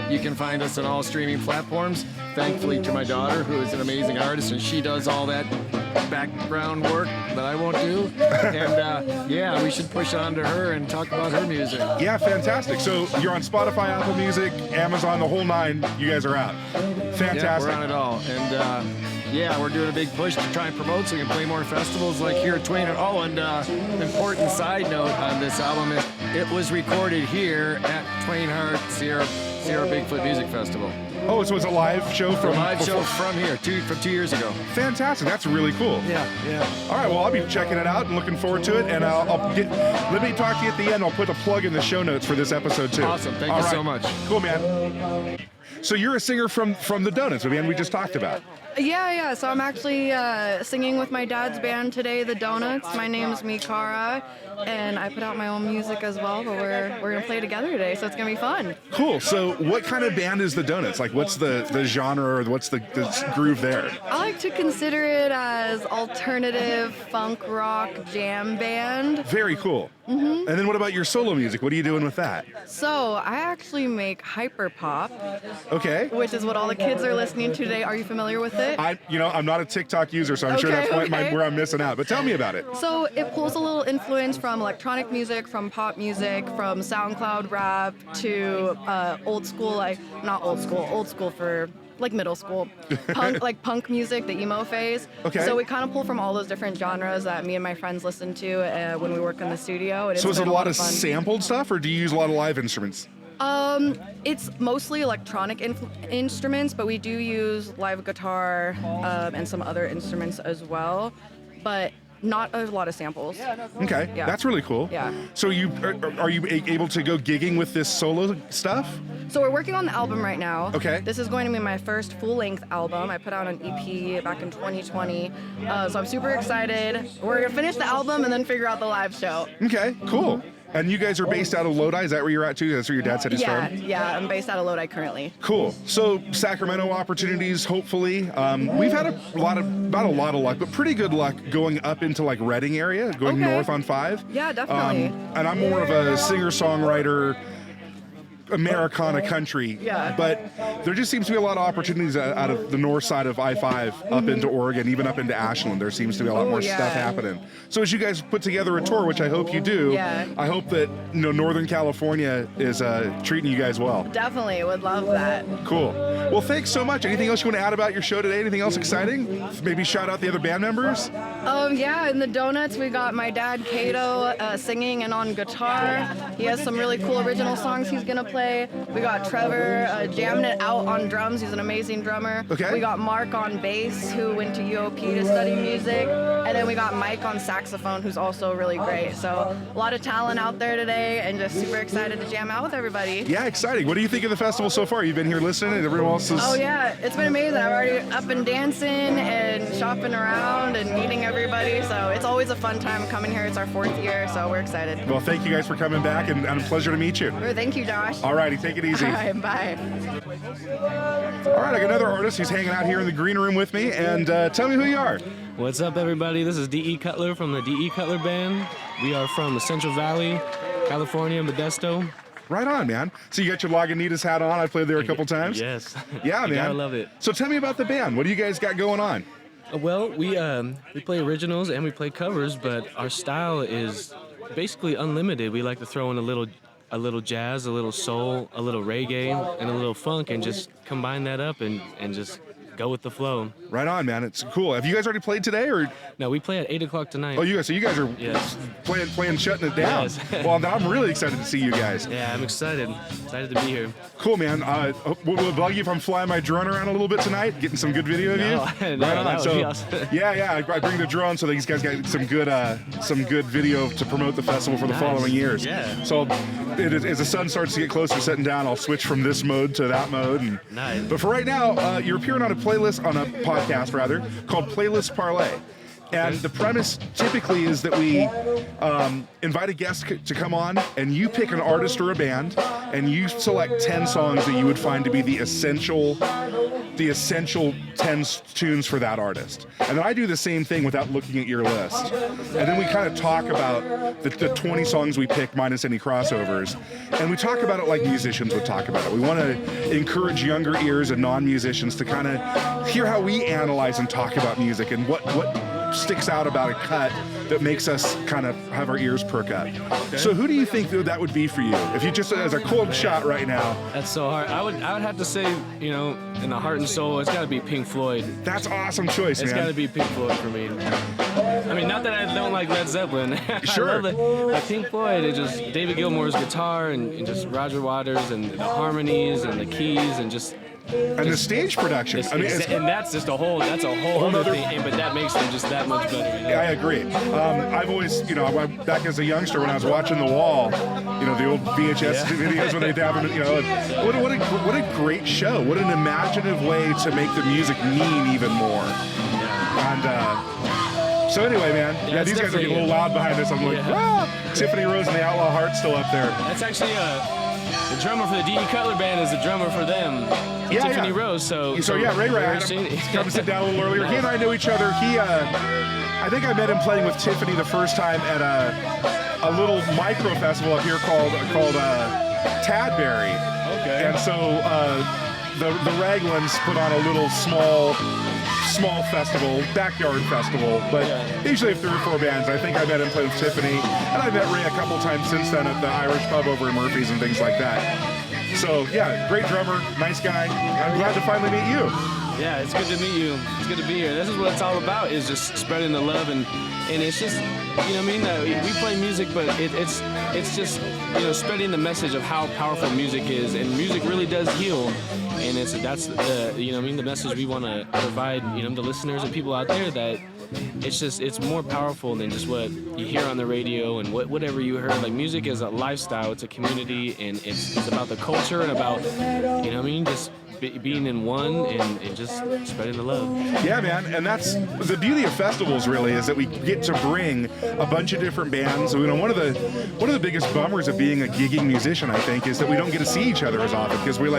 You can find us on all streaming platforms. Thankfully to my daughter, who is an amazing artist, and she does all that background work that I won't do. And yeah, we should push on to her and talk about her music. Yeah, fantastic. So you're on Spotify, Apple Music, Amazon, the whole nine. You guys are out. Fantastic. Yeah, we're on it all. And yeah, we're doing a big push to try and promote so we can play more festivals like here at Twain. Oh, and important side note on this album is it was recorded here at Twain Harte Sierra Bigfoot Music Festival. Oh, so it's a live show from from here, from 2 years ago. Fantastic. That's really cool. Yeah. All right, well, I'll be checking it out and looking forward to it. And let me talk to you at the end. I'll put a plug in the show notes for this episode, too. Awesome. Thank you so much. Cool, man. So you're a singer from the Donuts, the band we just talked about. Yeah. So I'm actually singing with my dad's band today, The Donuts. My name is Mikara, and I put out my own music as well, but we're going to play together today, so it's going to be fun. Cool. So what kind of band is The Donuts? Like, what's the genre or what's the groove there? I like to consider it as alternative funk rock jam band. Very cool. Mm-hmm. And then what about your solo music? What are you doing with that? So I actually make hyper pop. Okay. Which is what all the kids are listening to today. Are you familiar with it? I'm not a TikTok user, so I'm sure that's where I'm missing out. But tell me about it. So it pulls a little influence from electronic music, from pop music, from SoundCloud rap to old school for like middle school, punk music, the emo phase. Okay. So we kind of pull from all those different genres that me and my friends listen to when we work in the studio. So is it a lot of fun. sampled stuff, or do you use a lot of live instruments? It's mostly electronic instruments, but we do use live guitar and some other instruments as well, but not a lot of samples. Okay, Yeah. that's really cool. Yeah. So are you able to go gigging with this solo stuff? So we're working on the album right now. Okay. This is going to be my first full-length album. I put out an EP back in 2020, so I'm super excited. We're gonna finish the album and then figure out the live show. Okay, cool. And you guys are based out of Lodi? Is that where you're at too? That's where your dad said he's from? Yeah, I'm based out of Lodi currently. Cool. So Sacramento opportunities, hopefully. We've had not a lot of luck, but pretty good luck going up into like Reading area, going north on 5. Yeah, definitely. And I'm more of a singer-songwriter, Americana country. Yeah. But there just seems to be a lot of opportunities out of the north side of I-5 up into Oregon, even up into Ashland. There seems to be a lot more stuff happening. So as you guys put together a tour, which I hope you do, I hope that Northern California is treating you guys well. Definitely, would love that. Cool. Well, thanks so much. Anything else you want to add about your show today? Anything else exciting? Maybe shout out the other band members? Yeah, in the Donuts, we got my dad, Kato, singing and on guitar. He has some really cool original songs he's going to play. We got Trevor jamming it out on drums. He's an amazing drummer. Okay. We got Mark on bass, who went to UOP to study music. And then we got Mike on saxophone, who's also really great. So a lot of talent out there today, and just super excited to jam out with everybody. Yeah, exciting. What do you think of the festival so far? You've been here listening, and everyone else is... Oh yeah, it's been amazing. I'm already up and dancing and shopping around and meeting everybody. So it's always a fun time coming here. It's our 4th year, so we're excited. Well, thank you guys for coming back, and a pleasure to meet you. Thank you, Josh. All righty, take it easy. All right, bye. All right, I got another artist who's hanging out here in the green room with me, and tell me who you are. What's up, everybody? This is D.E. Cutler from the D.E. Cutler Band. We are from the Central Valley, California, Modesto. Right on, man. So you got your Lagunitas hat on. I played there a couple times. Yes. Yeah, man. I love it. So tell me about the band. What do you guys got going on? Well, we play originals and we play covers, but our style is basically unlimited. We like to throw in a little jazz, a little soul, a little reggae, and a little funk, and just combine that up and just go with the flow. Right on, man. It's cool. Have you guys already played today, or? No, we play at 8 o'clock tonight. Oh, you guys are playing, shutting it down. Yes. Well, I'm really excited to see you guys. Yeah, I'm excited to be here. Cool, man. Will it bug you if I'm flying my drone around a little bit tonight, getting some good video of you? No, right on. that would be awesome. Yeah. I bring the drone so these guys got some good video to promote the festival for the following years. Yeah. So as the sun starts to get closer, setting down, I'll switch from this mode to that mode. Nice. But for right now, you're appearing on a podcast called Playlist Parlay. And the premise typically is that we invite a guest to come on, and you pick an artist or a band, and you select 10 songs that you would find to be the essential 10 tunes for that artist. And then I do the same thing without looking at your list. And then we kind of talk about the 20 songs we pick minus any crossovers. And we talk about it like musicians would talk about it. We want to encourage younger ears and non-musicians to kind of hear how we analyze and talk about music and what sticks out about a cut that makes us kind of have our ears perk up. Okay. So who do you think that would be for you? If you just, as a cold shot right now. That's so hard. I would have to say, you know, in the heart and soul, it's got to be Pink Floyd. That's awesome choice, It's man. got to be Pink Floyd for me. I mean, not that I don't like Led Zeppelin. Sure. I love but Pink Floyd, it's just David Gilmour's guitar and just Roger Waters and the harmonies and the keys and just... And the stage production. I mean, and that's just a whole other thing, but that makes them just that much better. You know? I agree. I've always, you know, back as a youngster when I was watching The Wall, you know, the old VHS videos when they'd have them, you know, what a great show. What an imaginative way to make the music mean even more. And so anyway, man, yeah, these guys are getting a little loud behind us. I'm like, Tiffany Rose and the Outlaw Heart still up there. That's actually the drummer for the D.E. Cutler Band is the drummer for them. Tiffany Rose. So yeah, Ray had him come sit down a little earlier. He and I knew each other. I think I met him playing with Tiffany the first time at a little micro festival up here called Tadberry. Okay. And so the Raglands put on a little small festival, backyard festival, but usually have 3 or 4 bands. I think I met him playing with Tiffany, and I met Ray a couple times since then at the Irish pub over in Murphy's and things like that. So yeah, great drummer, nice guy. I'm glad to finally meet you. Yeah, it's good to meet you. It's good to be here. This is what it's all about, is just spreading the love and it's just, you know what I mean? We play music, but it's just, you know, spreading the message of how powerful music is, and music really does heal. And that's you know what I mean, the message we want to provide, you know, the listeners and people out there, that it's more powerful than just what you hear on the radio and whatever you heard. Like, music is a lifestyle, it's a community, and it's about the culture and about, you know what I mean, just being in one and just spreading the love. Yeah, man, and that's the beauty of festivals. Really, is that we get to bring a bunch of different bands. You know, one of the biggest bummers of being a gigging musician, I think, is that we don't get to see each other as often, because we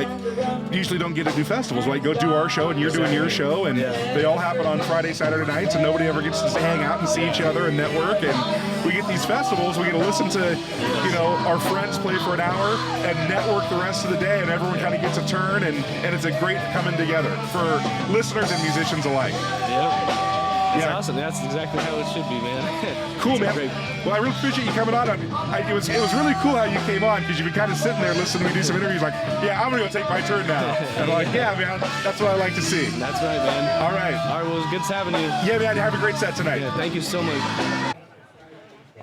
usually don't get to do festivals. We go do our show and you're doing your show, and they all happen on Friday, Saturday nights, and nobody ever gets to hang out and see each other and network. And we get these festivals, we get to listen to, you know, our friends play for an hour and network the rest of the day, and everyone kind of gets a turn, and it's a great coming together for listeners and musicians alike. Yep. That's awesome. That's exactly how it should be, man. Cool, man. Well, I really appreciate you coming on. It was really cool how you came on, because you've been kind of sitting there listening to me do some interviews like, yeah, I'm going to go take my turn now. And I'm like, yeah, man, that's what I like to see. That's right, man. All right. All right, well, it was good having you. Yeah, man, have a great set tonight. Yeah, thank you so much.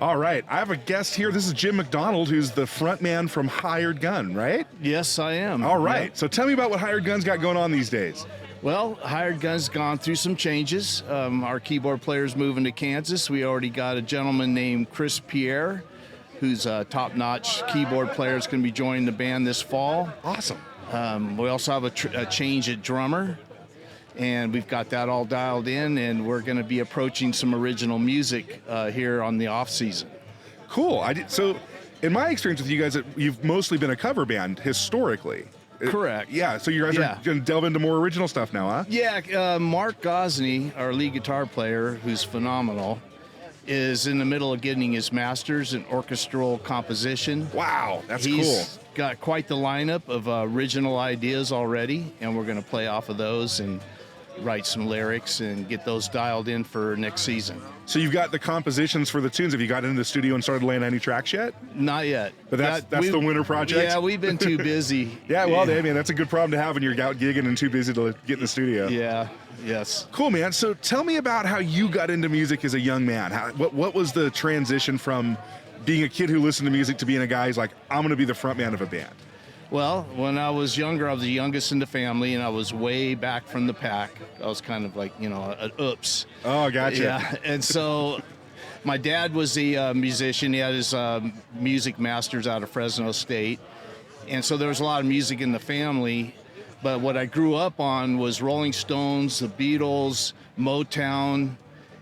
All right, I have a guest here. This is Jim McDonald, who's the front man from Hired Gun, right? Yes, I am. All right, Yep. So tell me about what Hired Gun's got going on these days. Well, Hired Gun's gone through some changes. Our keyboard player's moving to Kansas. We already got a gentleman named Chris Pierre, who's a top-notch keyboard player. Is going to be joining the band this fall. Awesome. We also have a change at drummer, and we've got that all dialed in, and we're going to be approaching some original music here on the off season. Cool. So, in my experience with you guys, you've mostly been a cover band historically. Correct. Yeah. So you guys are going to delve into more original stuff now, huh? Yeah. Mark Gosney, our lead guitar player, who's phenomenal, is in the middle of getting his master's in orchestral composition. Wow, that's cool. He's got quite the lineup of original ideas already, and we're going to play off of those and write some lyrics and get those dialed in for next season. So you've got the compositions for the tunes. Have you got into the studio and started laying any tracks yet? Not yet. But that's the winter project? Yeah, we've been too busy. Yeah, well, I mean, that's a good problem to have when you're out gigging and too busy to get in the studio. Yeah, yes. Cool, man. So tell me about how you got into music as a young man. What was the transition from being a kid who listened to music to being a guy who's like, I'm going to be the front man of a band? Well, when I was younger, I was the youngest in the family, and I was way back from the pack. I was kind of like, you know, an oops. Oh, gotcha. Yeah, and so my dad was a musician. He had his music masters out of Fresno State, and so there was a lot of music in the family. But what I grew up on was Rolling Stones, the Beatles, Motown,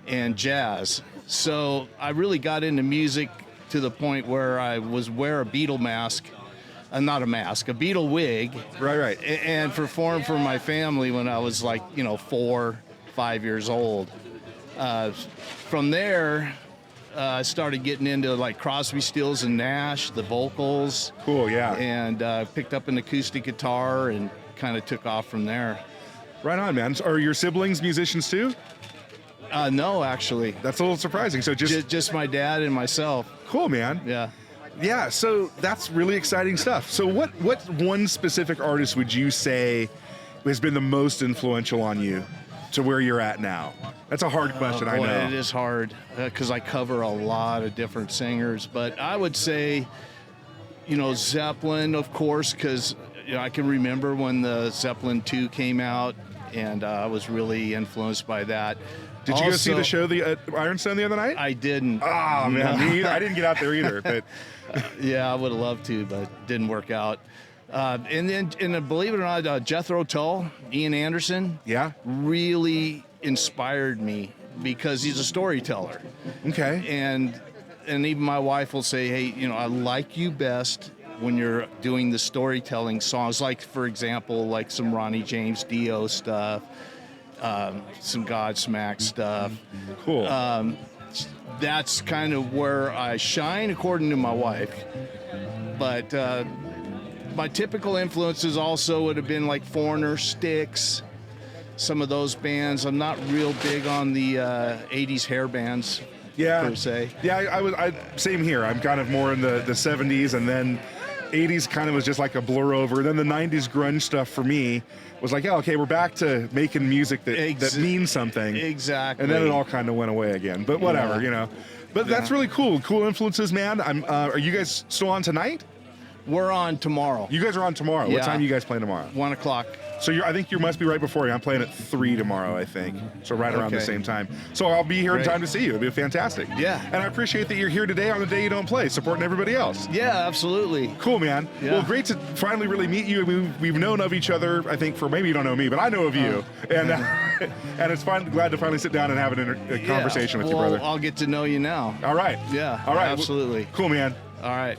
and jazz. So I really got into music to the point where I was wear a Beatle mask, a Beatle wig. Right. And perform for my family when I was like, 4, 5 years old. From there, I started getting into like Crosby, Stills and Nash, the vocals. Cool, yeah. And picked up an acoustic guitar and kind of took off from there. Right on, man. Are your siblings musicians too? No, actually. That's a little surprising. So just my dad and myself. Cool, man. Yeah. Yeah, so that's really exciting stuff. So what one specific artist would you say has been the most influential on you to where you're at now? That's a hard question, I know. It is hard because I cover a lot of different singers, but I would say, Zeppelin, of course, because I can remember when the Zeppelin 2 came out, and I was really influenced by that. Did you go see the show, the Ironstone, the other night? I didn't. Oh, man, me either. I didn't get out there either. But yeah, I would have loved to, but it didn't work out. And believe it or not, Jethro Tull, Ian Anderson, really inspired me because he's a storyteller. Okay. And even my wife will say, hey, I like you best when you're doing the storytelling songs, like, for example, like some Ronnie James Dio stuff. Some Godsmack stuff. Cool. That's kind of where I shine, according to my wife. But my typical influences also would have been like Foreigner, Styx, some of those bands. I'm not real big on the 80s hair bands, per se. Yeah, I same here. I'm kind of more in the 70s, and then 80s kind of was just like a blur over. Then the 90s grunge stuff for me was like, okay, we're back to making music that means something. Exactly. And then it all kind of went away again. But whatever, But that's really cool. Cool influences, man. Are you guys still on tonight? We're on tomorrow. You guys are on tomorrow. Yeah. What time are you guys playing tomorrow? 1 o'clock. So I think you must be right before you. I'm playing at 3 tomorrow, I think. So right around the same time. So I'll be here in time to see you. It'll be fantastic. Yeah. And I appreciate that you're here today on the day you don't play, supporting everybody else. Yeah, absolutely. Cool, man. Yeah. Well, great to finally really meet you. We've known of each other, I think, for maybe you don't know me, but I know of you. And and it's glad to finally sit down and have a conversation with you, brother. I'll get to know you now. All right. Yeah. All right. Absolutely. Cool, man. All right.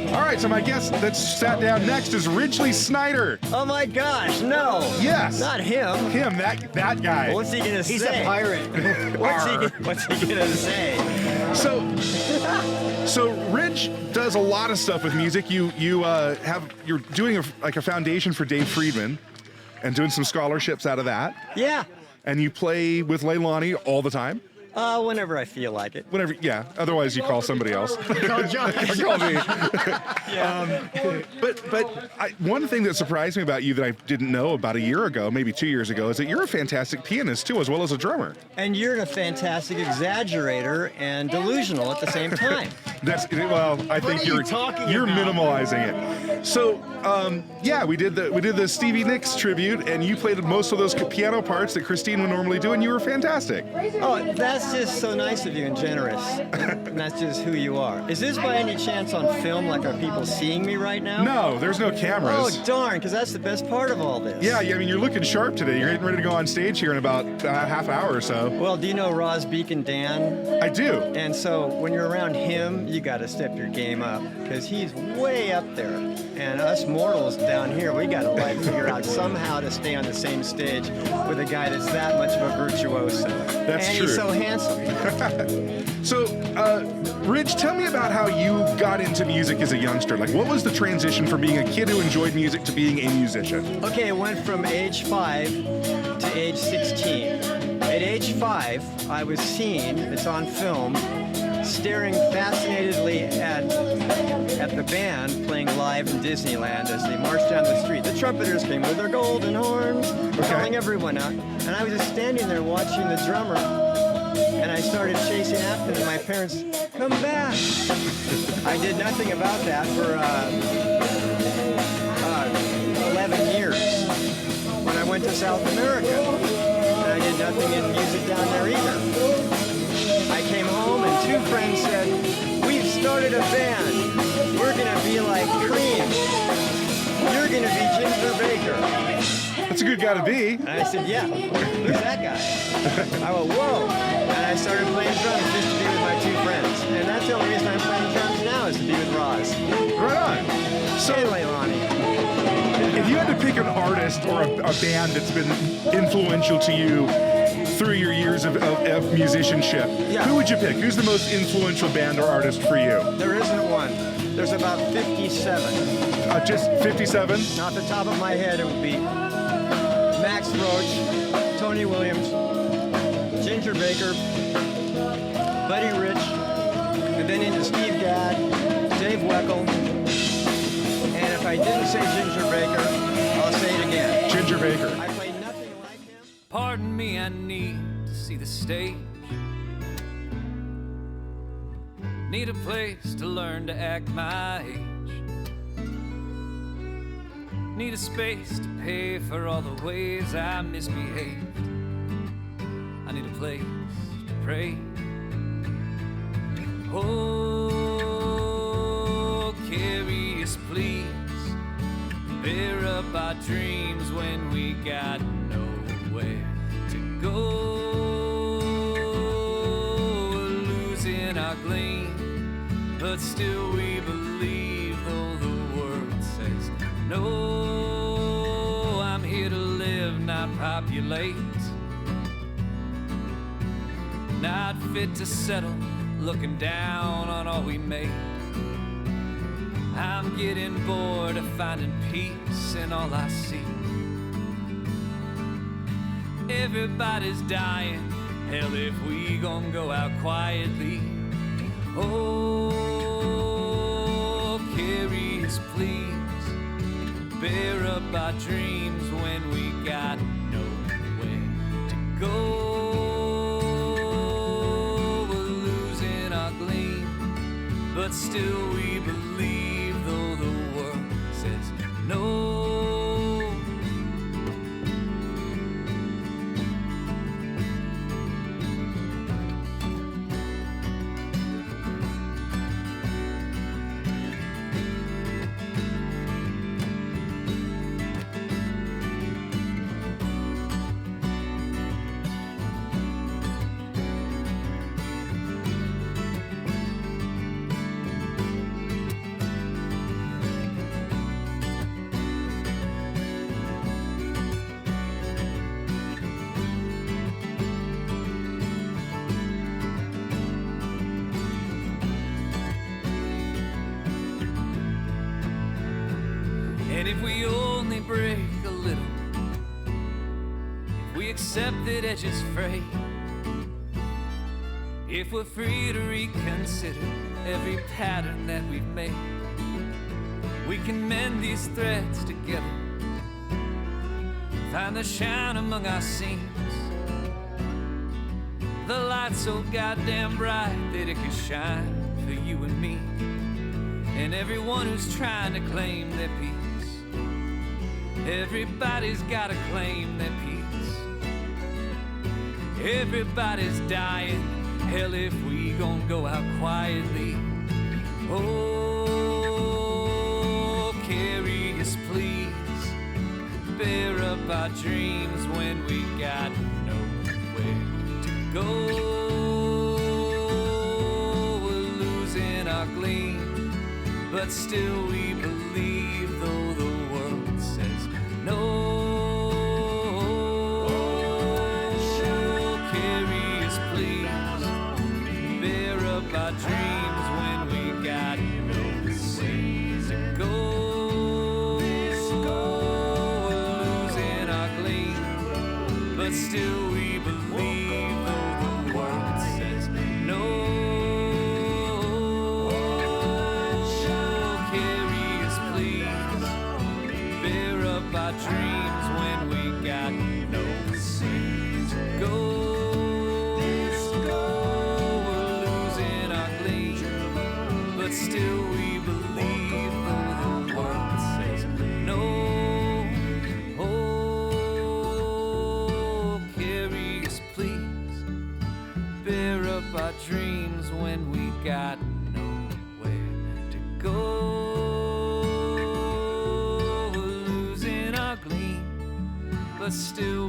All right, so my guest that sat down next is Ridgely Snyder. Oh my gosh, no. Yes. Not him. Him, that guy. What's he gonna say? He's a pirate. What's he gonna say? So Ridge does a lot of stuff with music. You're doing a foundation for Dave Friedman and doing some scholarships out of that. Yeah. And you play with Leilani all the time. Whenever I feel like it. Whenever, yeah. Otherwise, you call somebody else. Call John. Call me. Yeah. But one thing that surprised me about you that I didn't know about a year ago, maybe 2 years ago, is that you're a fantastic pianist too, as well as a drummer. And you're a fantastic exaggerator and delusional at the same time. I think you're minimalizing it. So, we did the Stevie Nicks tribute, and you played most of those piano parts that Christine would normally do, and you were fantastic. Oh, that's just so nice of you and generous. And that's just who you are. Is this by any chance on film? Like, are people seeing me right now? No, there's no cameras. Oh, darn, because that's the best part of all this. Yeah, I mean, you're looking sharp today. You're getting ready to go on stage here in about half hour or so. Well, do you know Roz Beacon Dan? I do. And so when you're around him, you got to step your game up because he's way up there. And us mortals down here, we got to figure out somehow to stay on the same stage with a guy that's that much of a virtuoso. That's and true. He's so handsome. So, Ridge, tell me about how you got into music as a youngster. Like, what was the transition from being a kid who enjoyed music to being a musician? Okay, it went from age 5 to age 16. At age 5, I was seen, it's on film, staring fascinatedly at the band playing live in Disneyland as they marched down the street. The trumpeters came with their golden horns, calling everyone out. And I was just standing there watching the drummer, and I started chasing after them. My parents, come back. I did nothing about that for 11 years when I went to South America. And I did nothing in music down there either. I came home and 2 friends said, we've started a band. We're going to be like Cream. You're going to be Ginger Baker. That's a good guy to be. And I said, yeah, who's that guy? I went, whoa. And I started playing drums just to be with my 2 friends. And that's the only reason I'm playing drums now is to be with Roz. Right on. So, and Leilani. if you had to pick an artist or a band that's been influential to you through your years of musicianship, who would you pick? Who's the most influential band or artist for you? There isn't one. There's about 57. Just 57? Off the top of my head, it would be Max Roach, Tony Williams, Ginger Baker, Buddy Rich, and then into Steve Gadd, Dave Weckl, and if I didn't say Ginger Baker, I'll say it again. Ginger Baker. I play nothing like him. Pardon me, I need to see the stage. Need a place to learn to act my age. Need a space to pay for all the ways I misbehaved. I need a place to pray. Oh, carry us, please. Bear up our dreams when we got nowhere to go. Losing our gleam, but still we believe, though the world says no. I'm here to live, not populate. Not fit to settle, looking down on all we made. I'm getting bored of finding peace in all I see. Everybody's dying, hell if we gon' go out quietly. Oh, carry us please. Bear up our dreams when we got nowhere to go. But still we believe, though the world says no. And if we only break a little, if we accept that edges fray, if we're free to reconsider every pattern that we've made, we can mend these threads together, find the shine among our seams, the light so goddamn bright that it can shine for you and me, and everyone who's trying to claim their peace. Everybody's gotta claim their peace. Everybody's dying, hell if we gon' go out quietly. Oh, carry us please. Bear up our dreams when we got nowhere to go. We're losing our gleam, but still we believe, though the world says no. Carry us please. Bear up our dreams when we got nowhere to go. We're losing our gleam, but still we believe, though the world says no. Carry us please. Bear up our dreams when we got nowhere to go. We're losing our gleam, but still we believe, though the world says no. Oh, carry us please. Bear up our dreams when we got nowhere to go. We're losing our gleam, but still